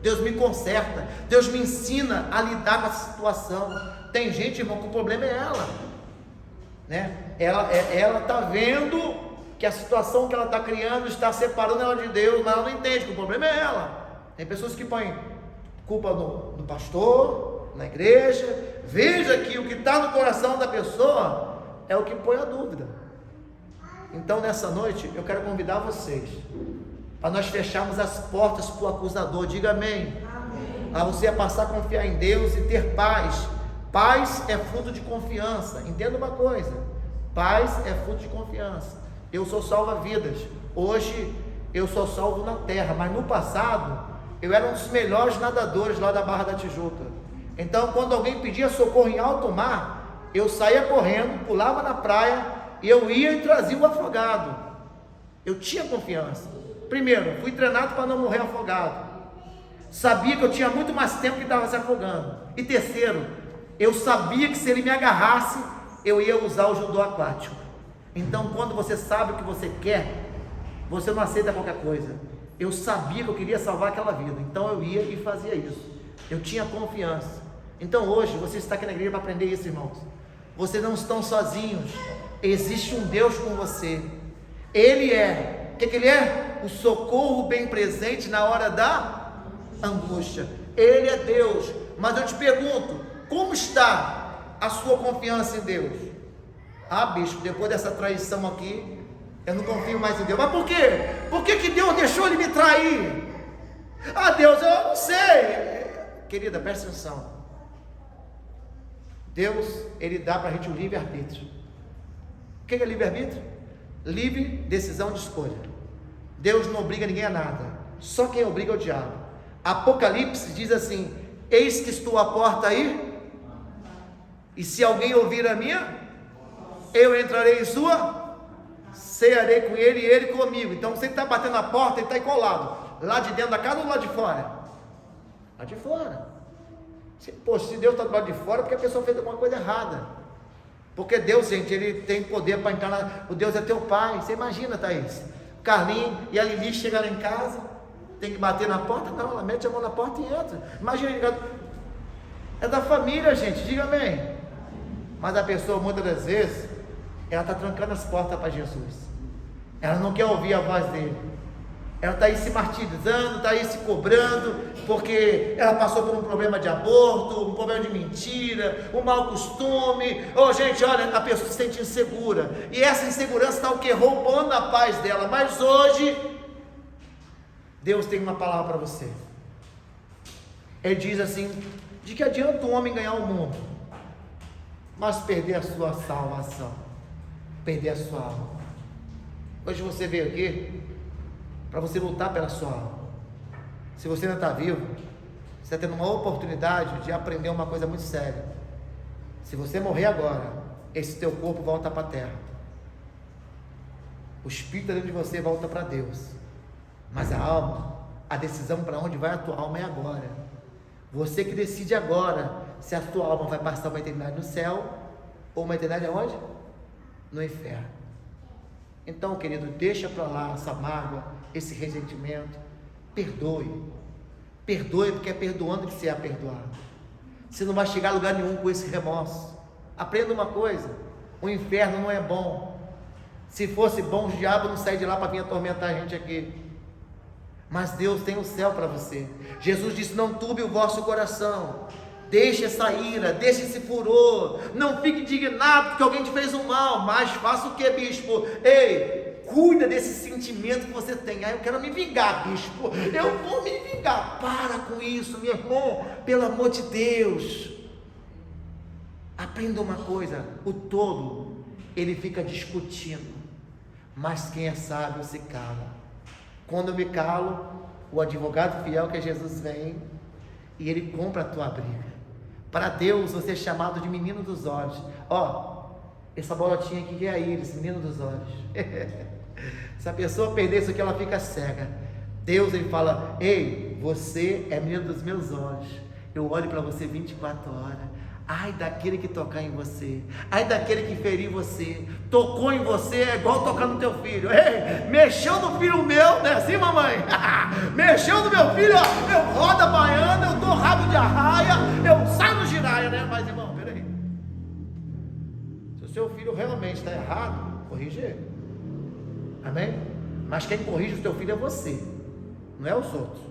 Deus me conserta, Deus me ensina a lidar com essa situação. Tem gente, irmão, que o problema é ela, ela está vendo que a situação que ela está criando está separando ela de Deus, mas ela não entende que o problema é ela. Tem pessoas que põem culpa no pastor, na igreja. Veja que o que está no coração da pessoa é o que põe a dúvida. Então nessa noite eu quero convidar vocês para nós fecharmos as portas para o acusador. Diga amém. A você a passar a confiar em Deus e ter paz. Paz é fruto de confiança. Entenda uma coisa: paz é fruto de confiança. Eu sou salva-vidas. Hoje eu sou salvo na terra, mas no passado eu era um dos melhores nadadores lá da Barra da Tijuca. Então quando alguém pedia socorro em alto mar, eu saía correndo, pulava na praia e eu ia e trazia o afogado. Eu tinha confiança. Primeiro, fui treinado para não morrer afogado. Sabia que eu tinha muito mais tempo que estava se afogando. E terceiro, eu sabia que se ele me agarrasse, eu ia usar o judô aquático. Então quando você sabe o que você quer, você não aceita qualquer coisa. Eu sabia que eu queria salvar aquela vida, então eu ia e fazia isso. Eu tinha confiança. Então hoje você está aqui na igreja para aprender isso, irmãos. Vocês não estão sozinhos. Existe um Deus com você. Ele é, o que ele é? O socorro bem presente na hora da angústia. Ele é Deus. Mas eu te pergunto, como está a sua confiança em Deus? Ah, bispo, depois dessa traição aqui, eu não confio mais em Deus. Mas por quê? Por que Deus deixou ele me trair? Ah, Deus, eu não sei. Querida, presta atenção. Deus, ele dá para a gente o livre-arbítrio. O que é livre-arbítrio? Livre decisão de escolha. Deus não obriga ninguém a nada. Só quem obriga é o diabo. Apocalipse diz assim: eis que estou à porta aí, e se alguém ouvir a minha, eu entrarei em sua, cearei com ele e ele comigo. Então você está batendo na porta, ele está aí colado, lá de dentro da casa ou lá de fora? Lá de fora. Poxa, se Deus está do lado de fora, porque a pessoa fez alguma coisa errada. Porque Deus, gente, ele tem poder para entrar lá. O Deus é teu pai. Você imagina, Thaís, Carlinhos e a Lili chegam lá em casa, tem que bater na porta? Não, ela mete a mão na porta e entra. Imagina, é da família, gente, diga amém. Mas a pessoa, muitas das vezes, ela está trancando as portas para Jesus. Ela não quer ouvir a voz dele. Ela está aí se martirizando, está aí se cobrando, porque ela passou por um problema de aborto, um problema de mentira, um mau costume. Oh, gente, olha, a pessoa se sente insegura. E essa insegurança está o quê? Roubando a paz dela. Mas hoje, Deus tem uma palavra para você. Ele diz assim: de que adianta um homem ganhar o mundo, mas perder a sua salvação, perder a sua alma? Hoje você veio aqui para você lutar pela sua alma. Se você ainda está vivo, você está tendo uma oportunidade de aprender uma coisa muito séria. Se você morrer agora, esse teu corpo volta para a terra, o espírito dentro de você volta para Deus, mas a alma, a decisão para onde vai a tua alma é agora. Você que decide agora se a tua alma vai passar uma eternidade no céu ou uma eternidade aonde? No inferno. Então, querido, deixa para lá essa mágoa, esse ressentimento. Perdoe. Perdoe, porque é perdoando que você é perdoado. Você não vai chegar a lugar nenhum com esse remorso. Aprenda uma coisa: o inferno não é bom. Se fosse bom, o diabo não sair de lá para vir atormentar a gente aqui. Mas Deus tem o céu para você. Jesus disse: não turbe o vosso coração. Deixe essa ira, deixe esse furor. Não fique indignado porque alguém te fez um mal. Mas faça o que, bispo? Ei, cuida desse sentimento que você tem. Eu quero me vingar, bispo. Eu vou me vingar. Para com isso, meu irmão. Pelo amor de Deus. Aprenda uma coisa: o tolo, ele fica discutindo, mas quem é sábio se cala. Quando eu me calo, o advogado fiel que é Jesus vem e ele compra a tua briga. Para Deus você é chamado de menino dos olhos. Ó, essa bolotinha aqui que é a íris, menino dos olhos. Se a pessoa perder isso aqui, ela fica cega. Deus, ele fala: ei, você é menino dos meus olhos. Eu olho para você 24 horas. Ai daquele que tocar em você, ai daquele que ferir você, tocou em você, é igual tocar no teu filho. Ei, mexeu no filho meu, né? Assim, mamãe? Mexeu no meu filho, ó, eu rodo a baiana, eu dou rabo de arraia, eu saio no giraia, né? Mas, irmão, peraí, se o seu filho realmente está errado, corrige ele, amém? Mas quem corrige o teu filho é você, não é os outros.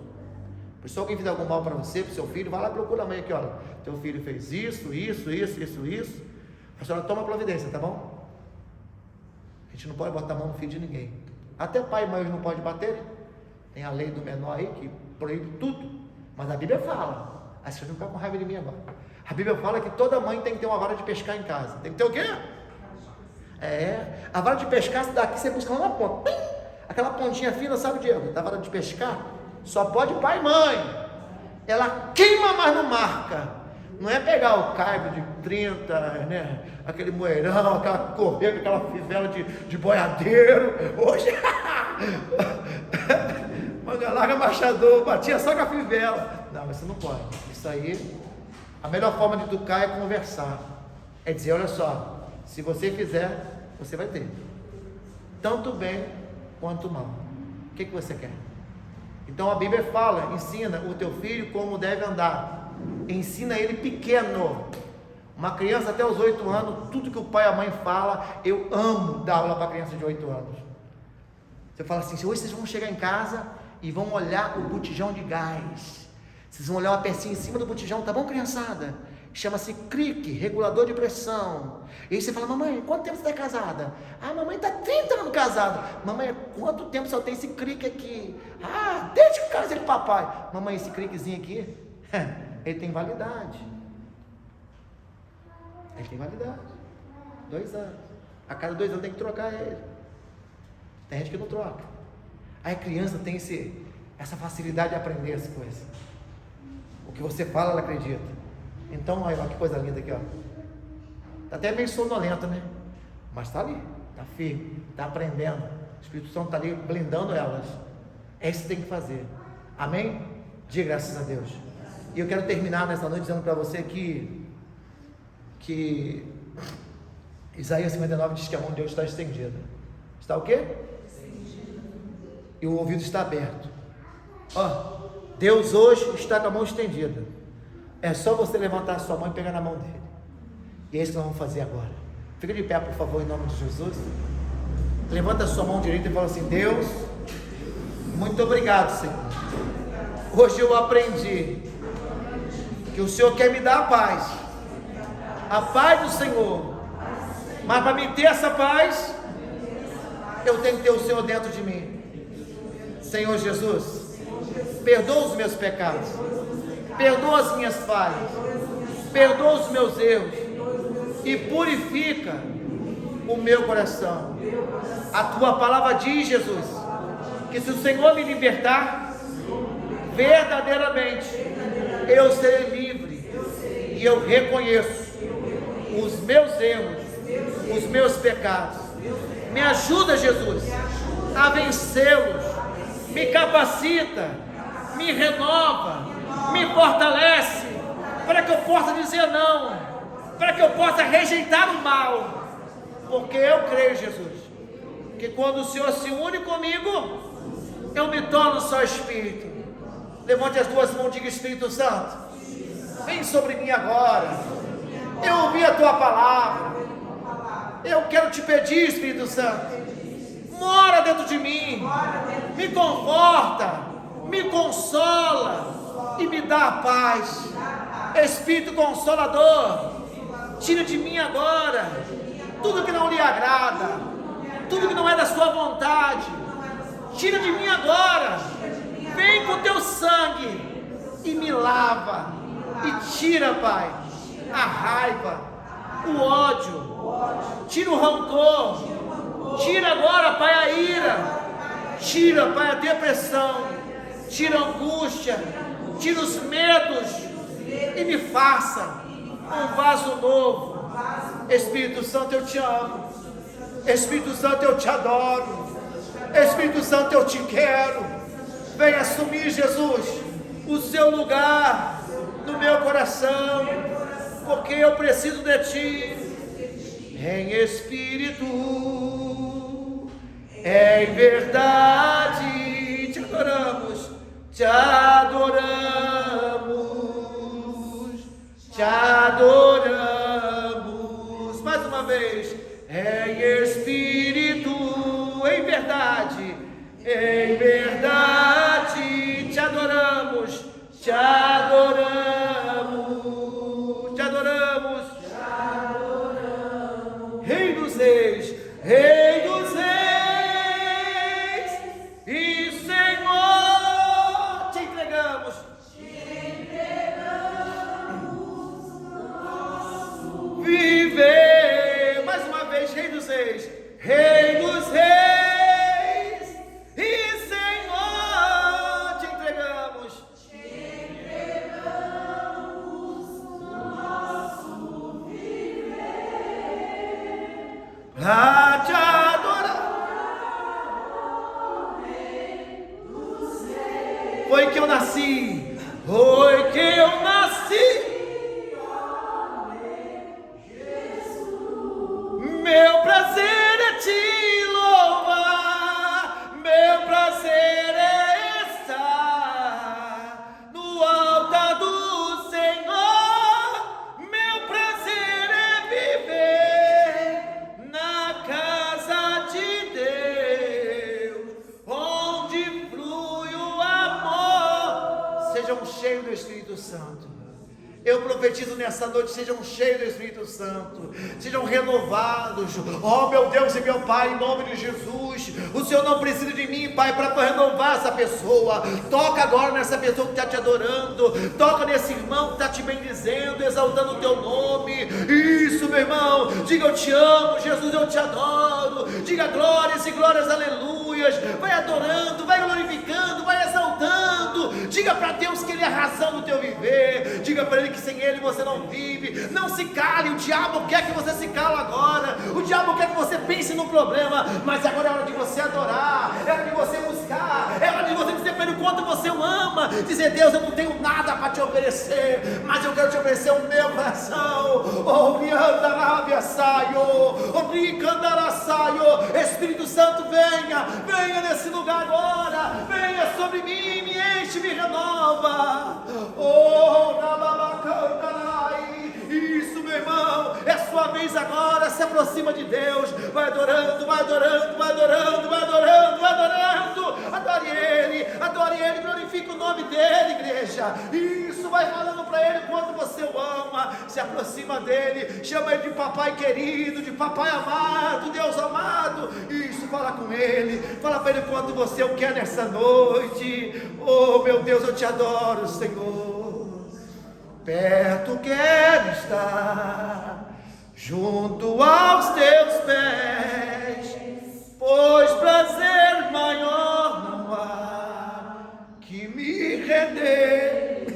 Se alguém fizer algum mal para você, para o seu filho, vai lá e procura a mãe aqui: olha, teu filho fez isso. A senhora toma providência, tá bom? A gente gente não pode botar a mão no filho de ninguém. Até pai e mãe não pode bater. Tem a lei do menor aí que proíbe tudo. Mas a Bíblia fala. Aí vocês não ficam com raiva de mim agora. A Bíblia fala que toda mãe tem que ter uma vara de pescar em casa. Tem que ter o quê? A vara de pescar, daqui você busca lá na ponta. Aquela pontinha fina, sabe, Diego? Da vara de pescar. Só pode pai e mãe. Ela queima, mas não marca. Não é pegar o caibo de 30, né? Aquele moeirão, aquela correga, aquela fivela de boiadeiro. Hoje, manga larga, machador, batia só com a fivela. Não, mas você não pode. Isso aí, a melhor forma de educar é conversar. É dizer, olha só, se você fizer, você vai ter. Tanto bem quanto mal. O que você quer? Então a Bíblia fala, ensina o teu filho como deve andar. Ensina ele pequeno. Uma criança até os 8 anos, tudo que o pai e a mãe falam, eu amo dar aula para criança de 8 anos. Você fala assim, hoje vocês vão chegar em casa e vão olhar o botijão de gás. Vocês vão olhar uma pecinha em cima do botijão, tá bom, criançada? Chama-se cric, regulador de pressão. E aí você fala, mamãe, quanto tempo você está casada? Ah, mamãe está 30 anos casada. Mamãe, quanto tempo só tem esse cric aqui? Ah, desde que eu casei com o papai. Mamãe, esse criczinho aqui, ele tem validade. Ele tem validade. 2 anos. A cada 2 anos tem que trocar ele. Tem gente que não troca. Aí a criança tem essa facilidade de aprender as coisas. O que você fala, ela acredita. Então, olha que coisa linda aqui, ó. Tá até meio sonolento, né? Mas tá ali, tá firme, tá aprendendo. O Espírito Santo tá ali blindando elas. É isso que tem que fazer. Amém? Diga graças a Deus. E eu quero terminar nessa noite dizendo para você que Isaías 59 diz que a mão de Deus está estendida. Está o quê? E o ouvido está aberto. Ó, Deus hoje está com a mão estendida. É só você levantar a sua mão e pegar na mão dele. E é isso que nós vamos fazer agora. Fica de pé, por favor, em nome de Jesus. Levanta a sua mão direita e fala assim: Deus, muito obrigado, Senhor. Hoje eu aprendi que o Senhor quer me dar a paz do Senhor. Mas para me ter essa paz, eu tenho que ter o Senhor dentro de mim. Senhor Jesus, perdoa os meus pecados, perdoa as minhas falhas, perdoa os meus erros e purifica o meu coração. A tua palavra diz, Jesus, que se o Senhor me libertar, verdadeiramente eu serei livre. E eu reconheço os meus erros, os meus pecados. Me ajuda, Jesus, a vencê-los. Me capacita, me renova, me fortalece, para que eu possa dizer não, para que eu possa rejeitar o mal, porque eu creio, Jesus, que quando o Senhor se une comigo, eu me torno só Espírito. Levante as duas mãos e diga: Espírito Santo, vem sobre mim agora. Eu ouvi a tua palavra, eu quero te pedir, Espírito Santo, mora dentro de mim, me conforta, me consola e me dá a paz. Espírito Consolador, tira de mim agora tudo que não lhe agrada, tudo que não é da sua vontade. Tira de mim agora, vem com teu sangue e me lava e tira, Pai, a raiva, o ódio, tira o rancor. Tira agora, Pai, a ira. Tira, Pai, a depressão. Tira a angústia. Tira os medos. E me faça um vaso novo. Espírito Santo, eu te amo. Espírito Santo, eu te adoro. Espírito Santo, eu te quero. Venha assumir, Jesus, o seu lugar no meu coração, porque eu preciso de ti. Em espírito, em verdade, te adoramos, te adoramos, te adoramos. Mais uma vez, em espírito, em verdade, te adoramos, te adoramos, te adoramos. Rei dos reis, Rei dos reis. Rei dos reis e Senhor, te entregamos. Pra te adorar. Foi que eu nasci, foi que eu nasci. Meu prazer é te louvar, meu prazer é estar no altar do Senhor, meu prazer é viver na casa de Deus, onde flui o amor. Sejam cheios do Espírito Santo. Eu profetizo nessa noite, sejam cheios do Espírito Santo, sejam renovados. Oh meu Deus e meu Pai, em nome de Jesus, o Senhor não precisa de mim, Pai, para renovar essa pessoa. Toca agora nessa pessoa que está te adorando, toca nesse irmão que está te bendizendo, exaltando o teu nome. Isso, meu irmão, diga eu te amo, Jesus, eu te adoro. Diga glórias e glórias, aleluias. Vai adorando, vai glorificando, vai exaltando. Diga para Deus que Ele é a razão do teu viver. Diga para Ele que sem Ele você não vive. Não se cale, o diabo quer que você se cale agora. O diabo quer que você pense no problema, mas agora é hora de você adorar, é hora de você buscar, é hora de você dizer para Ele o quanto você o ama. Dizer: Deus, eu não tenho nada para te oferecer, mas eu quero te oferecer o meu coração. Espírito Santo, venha nesse lugar agora, venha sobre mim, me enche, me renova. Isso, meu irmão, é a sua vez agora. Se aproxima de Deus, vai adorando, vai adorando, vai adorando, vai adorando, vai adorando. Adore Ele, glorifique o nome dEle, igreja. Isso, vai falando para Ele quanto você o ama. Se aproxima dEle, chama Ele de papai querido, de papai amado, Deus amado. Isso, fala com Ele, fala para Ele quanto você o quer nessa noite. Oh meu Deus, eu te adoro, Senhor. Perto quero estar, junto aos teus pés, pois prazer maior não há que me render.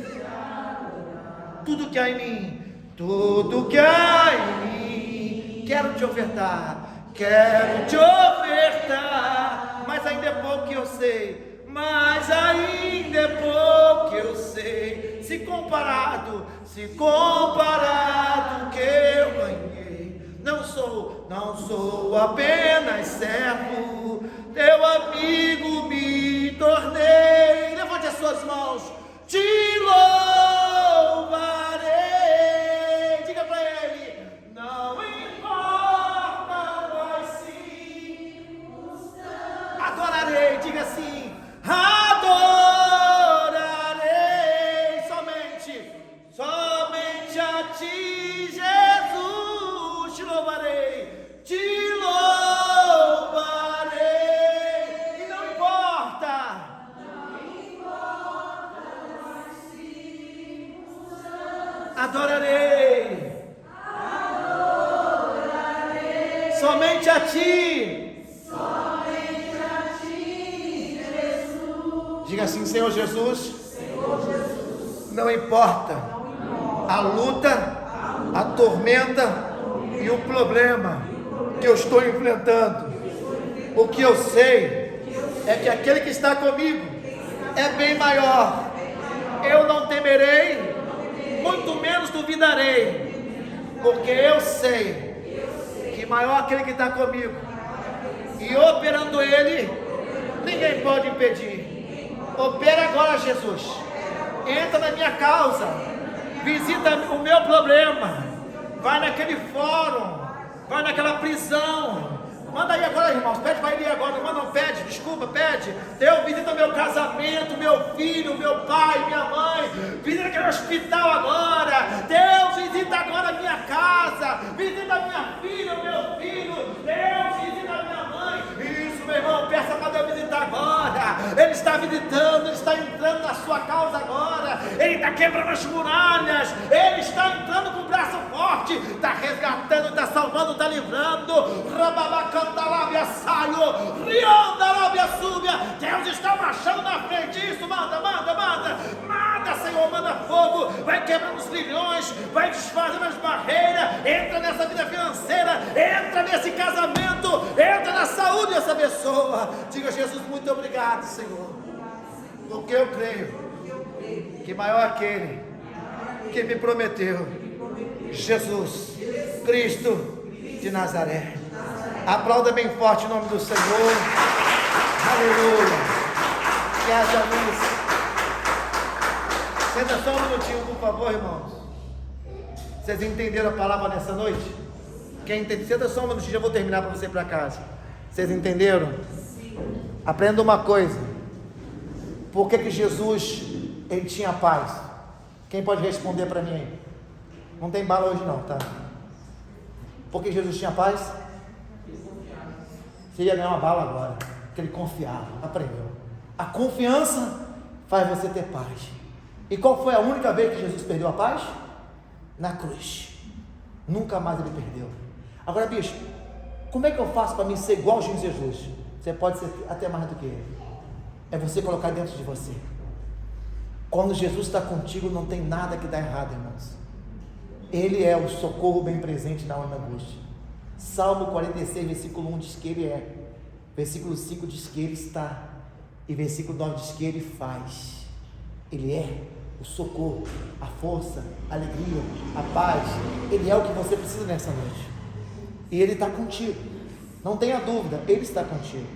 Tudo que há em mim, tudo que há em mim, quero te ofertar, mas ainda é pouco que eu sei. Mas ainda é pouco que eu sei, se comparado que eu ganhei. Não sou apenas servo, teu amigo me tornei. Levante as suas mãos, te louvarei. Diga para Ele: não importa quais circunstâncias. Adorarei, diga assim: adorarei somente a ti, Jesus. Te louvarei, e não importa as circunstâncias. Adorarei somente a ti. Diga assim: Senhor Jesus, não importa a luta, a tormenta e o problema que eu estou enfrentando, o que eu sei é que aquele que está comigo é bem maior. Eu não temerei, muito menos duvidarei, porque eu sei que maior aquele que está comigo, e operando Ele, ninguém pode impedir. Opera agora, Jesus. Entra na minha causa, visita o meu problema, vai naquele fórum, vai naquela prisão. Manda aí agora, irmãos, pede para ele agora. Não pede, desculpa, pede. Deus, visita meu casamento, meu filho, meu pai, minha mãe. Visita aquele hospital agora. Deus, visita agora a minha casa, visita minha filha, meu filho. Deus, visita a minha mãe. Isso, meu irmão, peça para Deus visitar agora. Ele está visitando, Ele está entrando na sua causa agora. Ele está quebrando as muralhas, Ele está entrando com o braço forte, está resgatando, está salvando. salvando, está livrando. Rababacantalábia saio, riandalábia súbia. Deus está marchando na frente. Isso, manda, Senhor, manda fogo. Vai quebrando os grilhões, vai desfazendo as barreiras. Entra nessa vida financeira, entra nesse casamento, entra na saúde dessa pessoa. Diga: Jesus, muito obrigado, Senhor, porque eu creio que maior é aquele que me prometeu, Jesus Cristo de Nazaré. Aplauda bem forte o nome do Senhor. Aleluia. Que haja luz. Senta só um minutinho, por favor, irmãos. Vocês entenderam a palavra nessa noite? Quem entende? Senta só um minutinho, já vou terminar para você ir para casa. Vocês entenderam? Aprenda uma coisa. Por que Jesus, ele tinha paz? Quem pode responder para mim aí? Não tem bala hoje não, tá? Por que Jesus tinha paz? Você ia ganhar uma bala agora, porque ele confiava, aprendeu. A confiança faz você ter paz. E qual foi a única vez que Jesus perdeu a paz? Na cruz. Nunca mais ele perdeu. Agora, bicho, como é que eu faço para mim ser igual a Jesus? Você pode ser até mais do que ele. É você colocar dentro de você. Quando Jesus está contigo, não tem nada que dá errado, irmãos. Ele é o socorro bem presente na hora da angústia. Salmo 46, versículo 1 diz que ele é. Versículo 5 diz que ele está. E versículo 9 diz que ele faz. Ele é o socorro, a força, a alegria, a paz. Ele é o que você precisa nessa noite. E ele está contigo. Não tenha dúvida, ele está contigo.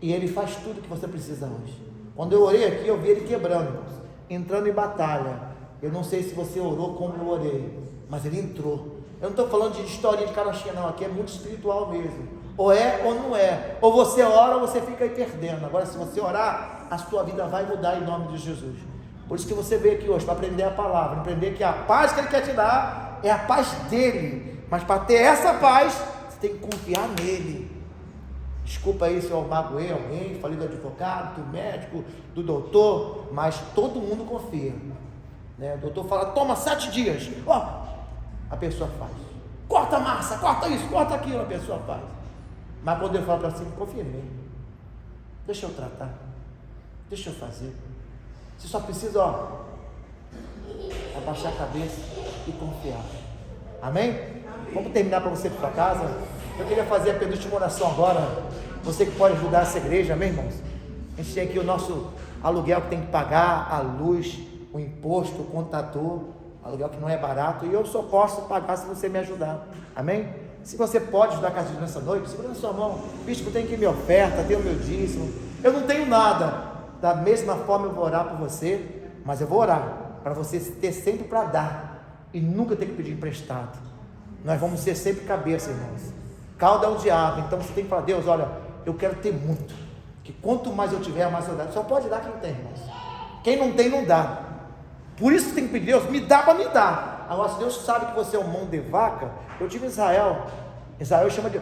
E ele faz tudo que você precisa hoje. Quando eu orei aqui, eu vi ele quebrando, irmãos, entrando em batalha. Eu não sei se você orou como eu orei, mas ele entrou. Eu não estou falando de historinha de carochinha não, aqui é muito espiritual mesmo. Ou é ou não é. Ou você ora ou você fica aí perdendo. Agora, se você orar, a sua vida vai mudar em nome de Jesus. Por isso que você veio aqui hoje, para aprender a palavra, aprender que a paz que ele quer te dar é a paz dele. Mas para ter essa paz, você tem que confiar nele. Desculpa aí se eu magoei alguém, falei do advogado, do médico, do doutor, mas todo mundo confia, né? O doutor fala: toma 7 dias, a pessoa faz. Corta a massa, corta isso, corta aquilo, a pessoa faz. Mas quando eu falo para si, confia em mim, deixa eu tratar, deixa eu fazer. Você só precisa, abaixar a cabeça e confiar. Amém? Vamos terminar para você ir para casa. Eu queria fazer a penúltima oração agora. Você que pode ajudar essa igreja, amém, irmãos? A gente tem aqui o nosso aluguel que tem que pagar, a luz, o imposto, o contador, aluguel que não é barato, e eu só posso pagar se você me ajudar. Amém? Se você pode ajudar a casa de Deus nessa noite, segura na sua mão. Bispo, tem aqui minha oferta, tem o meu dízimo. Eu não tenho nada. Da mesma forma eu vou orar por você, mas eu vou orar para você ter sempre para dar e nunca ter que pedir emprestado. Nós vamos ser sempre cabeça, irmãos. Cauda é o diabo. Então você tem que falar: Deus, olha, eu quero ter muito, que quanto mais eu tiver, mais eu dar. Só pode dar quem tem, irmãos. Quem não tem, não dá. Por isso você tem que pedir: Deus, me dá para me dar. Agora, se Deus sabe que você é um mão de vaca, eu tive em Israel chama de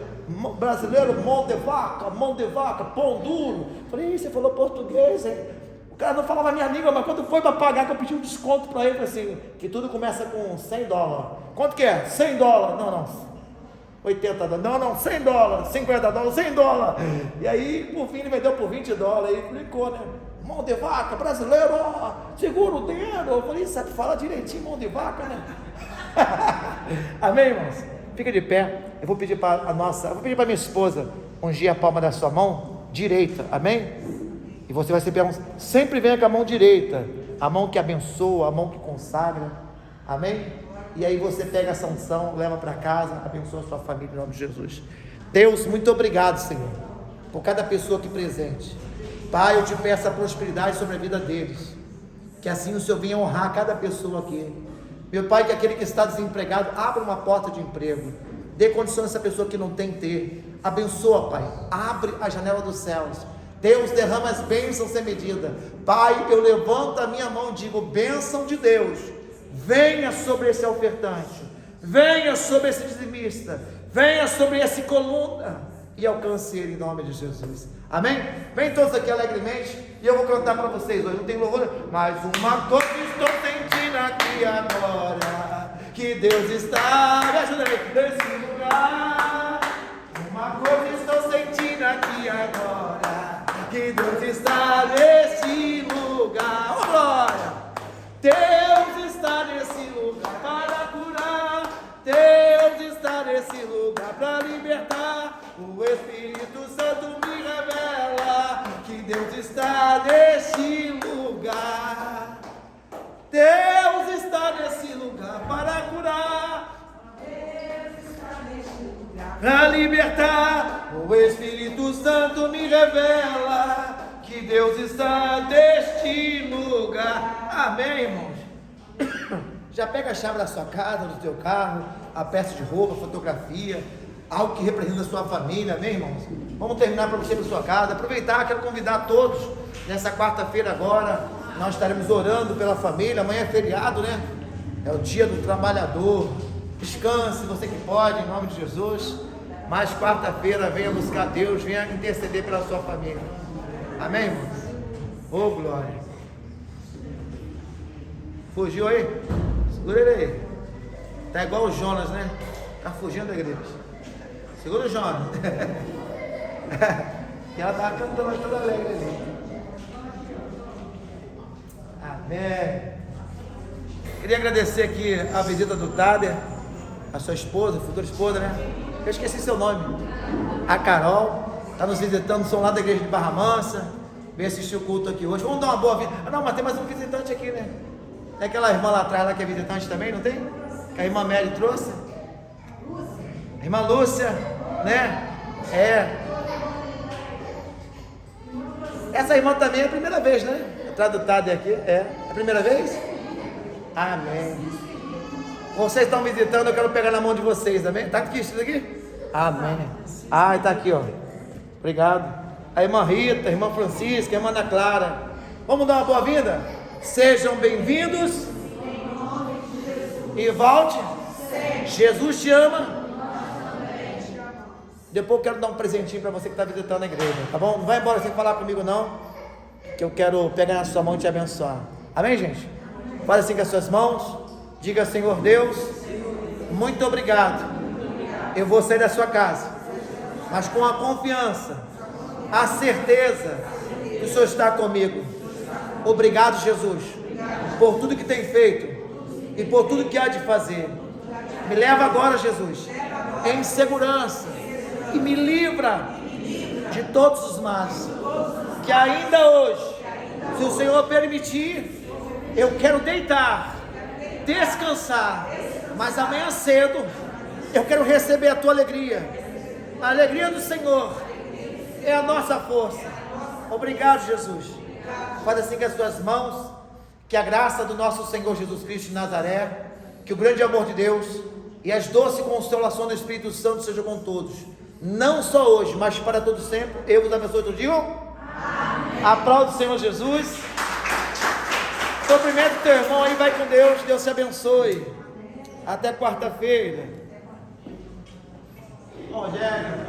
brasileiro mão de vaca, pão duro. Falei: você falou português, hein? O cara não falava a minha língua, mas quando foi para pagar, que eu pedi um desconto para ele, assim, que tudo começa com $100. Quanto que é? $100. Não, $80. Não, $100, $50, $100. E aí, por fim, ele vendeu por $20. Aí clicou, né? Mão de vaca, brasileiro, segura o dedo. Eu falei: sabe, fala direitinho, mão de vaca, né? Amém, irmãos? Fica de pé. Eu vou pedir para minha esposa ungir a palma da sua mão direita, amém? E você vai sempre venha com a mão direita, a mão que abençoa, a mão que consagra, amém? E aí você pega essa unção, leva para casa, abençoa a sua família em nome de Jesus. Deus, muito obrigado, Senhor, por cada pessoa aqui presente. Pai, eu te peço a prosperidade sobre a vida deles, que assim o Senhor venha honrar cada pessoa aqui. Meu Pai, que aquele que está desempregado, abra uma porta de emprego, dê condição a essa pessoa que não tem ter, abençoa, Pai, abre a janela dos céus, Deus, derrama as bênçãos sem medida. Pai, eu levanto a minha mão e digo: bênção de Deus, venha sobre esse ofertante, venha sobre esse dizimista, venha sobre esse coluna, e alcance ele em nome de Jesus, amém? Vem todos aqui alegremente, e eu vou cantar para vocês hoje, não tem louvor, mas uma coisa estou sentindo aqui agora, que Deus está, me ajuda aí, nesse lugar. lugar. Uma coisa estou sentindo aqui agora, que Deus está nesse lugar. Oh, glória! Deus está nesse lugar para curar. Deus está nesse lugar para libertar. O Espírito Santo me revela que Deus está nesse lugar. Deus está nesse lugar para curar. Para libertar, o Espírito Santo me revela que Deus está neste lugar. Amém, irmãos? Já pega a chave da sua casa, do teu carro, a peça de roupa, fotografia, algo que representa a sua família, amém, irmãos? Vamos terminar para você na sua casa. Aproveitar, quero convidar todos nessa quarta-feira agora. Nós estaremos orando pela família. Amanhã é feriado, né? É o dia do trabalhador. Descanse, você que pode, em nome de Jesus. Mas quarta-feira venha buscar Deus, venha interceder pela sua família. Amém, irmãos? Oh, glória. Fugiu aí? Segura ele aí. Tá igual o Jonas, né? Tá fugindo da igreja. Segura o Jonas. E ela tava cantando toda alegre ali. Amém. Queria agradecer aqui a visita do Tader, a sua esposa, futura esposa, né? Eu esqueci seu nome. A Carol está nos visitando, são lá da igreja de Barra Mansa. Vem assistir o culto aqui hoje. Vamos dar uma boa vida. Ah, não, mas tem mais um visitante aqui, né? Tem aquela irmã lá atrás lá que é visitante também, não tem? Que a irmã Mary trouxe? A irmã Lúcia, né? É. Essa irmã também é a primeira vez, né? Atrás do Tader aqui. É. É a primeira vez? Amém. Vocês estão visitando, eu quero pegar na mão de vocês, amém? Tá aqui, isso aqui? Amém. Ah, está aqui, ó. Obrigado. A irmã Rita, a irmã Francisca, a irmã Ana Clara. Vamos dar uma boa-vinda? Sejam bem-vindos. E volte. Jesus te ama. Depois eu quero dar um presentinho para você que está visitando a igreja, tá bom? Não vai embora sem falar comigo não, que eu quero pegar na sua mão e te abençoar. Amém, gente? Faz assim com as suas mãos. Diga, Senhor Deus, muito obrigado. Eu vou sair da sua casa, mas com a confiança, a certeza que o Senhor está comigo. Obrigado, Jesus, por tudo que tem feito e por tudo que há de fazer. Me leva agora, Jesus, em segurança e me livra de todos os males. Que ainda hoje, se o Senhor permitir, eu quero deitar, descansar, mas amanhã cedo eu quero receber a tua alegria. A alegria do Senhor é a nossa força. Obrigado, Jesus. Faz assim com as tuas mãos, que a graça do nosso Senhor Jesus Cristo de Nazaré, que o grande amor de Deus e as doces consolações do Espírito Santo sejam com todos, não só hoje, mas para todo sempre. Eu vos abençoe, todo dia. Aplaude o Senhor Jesus. Cumprimento teu irmão aí, vai com Deus, Deus te abençoe. Até quarta-feira. Rogério.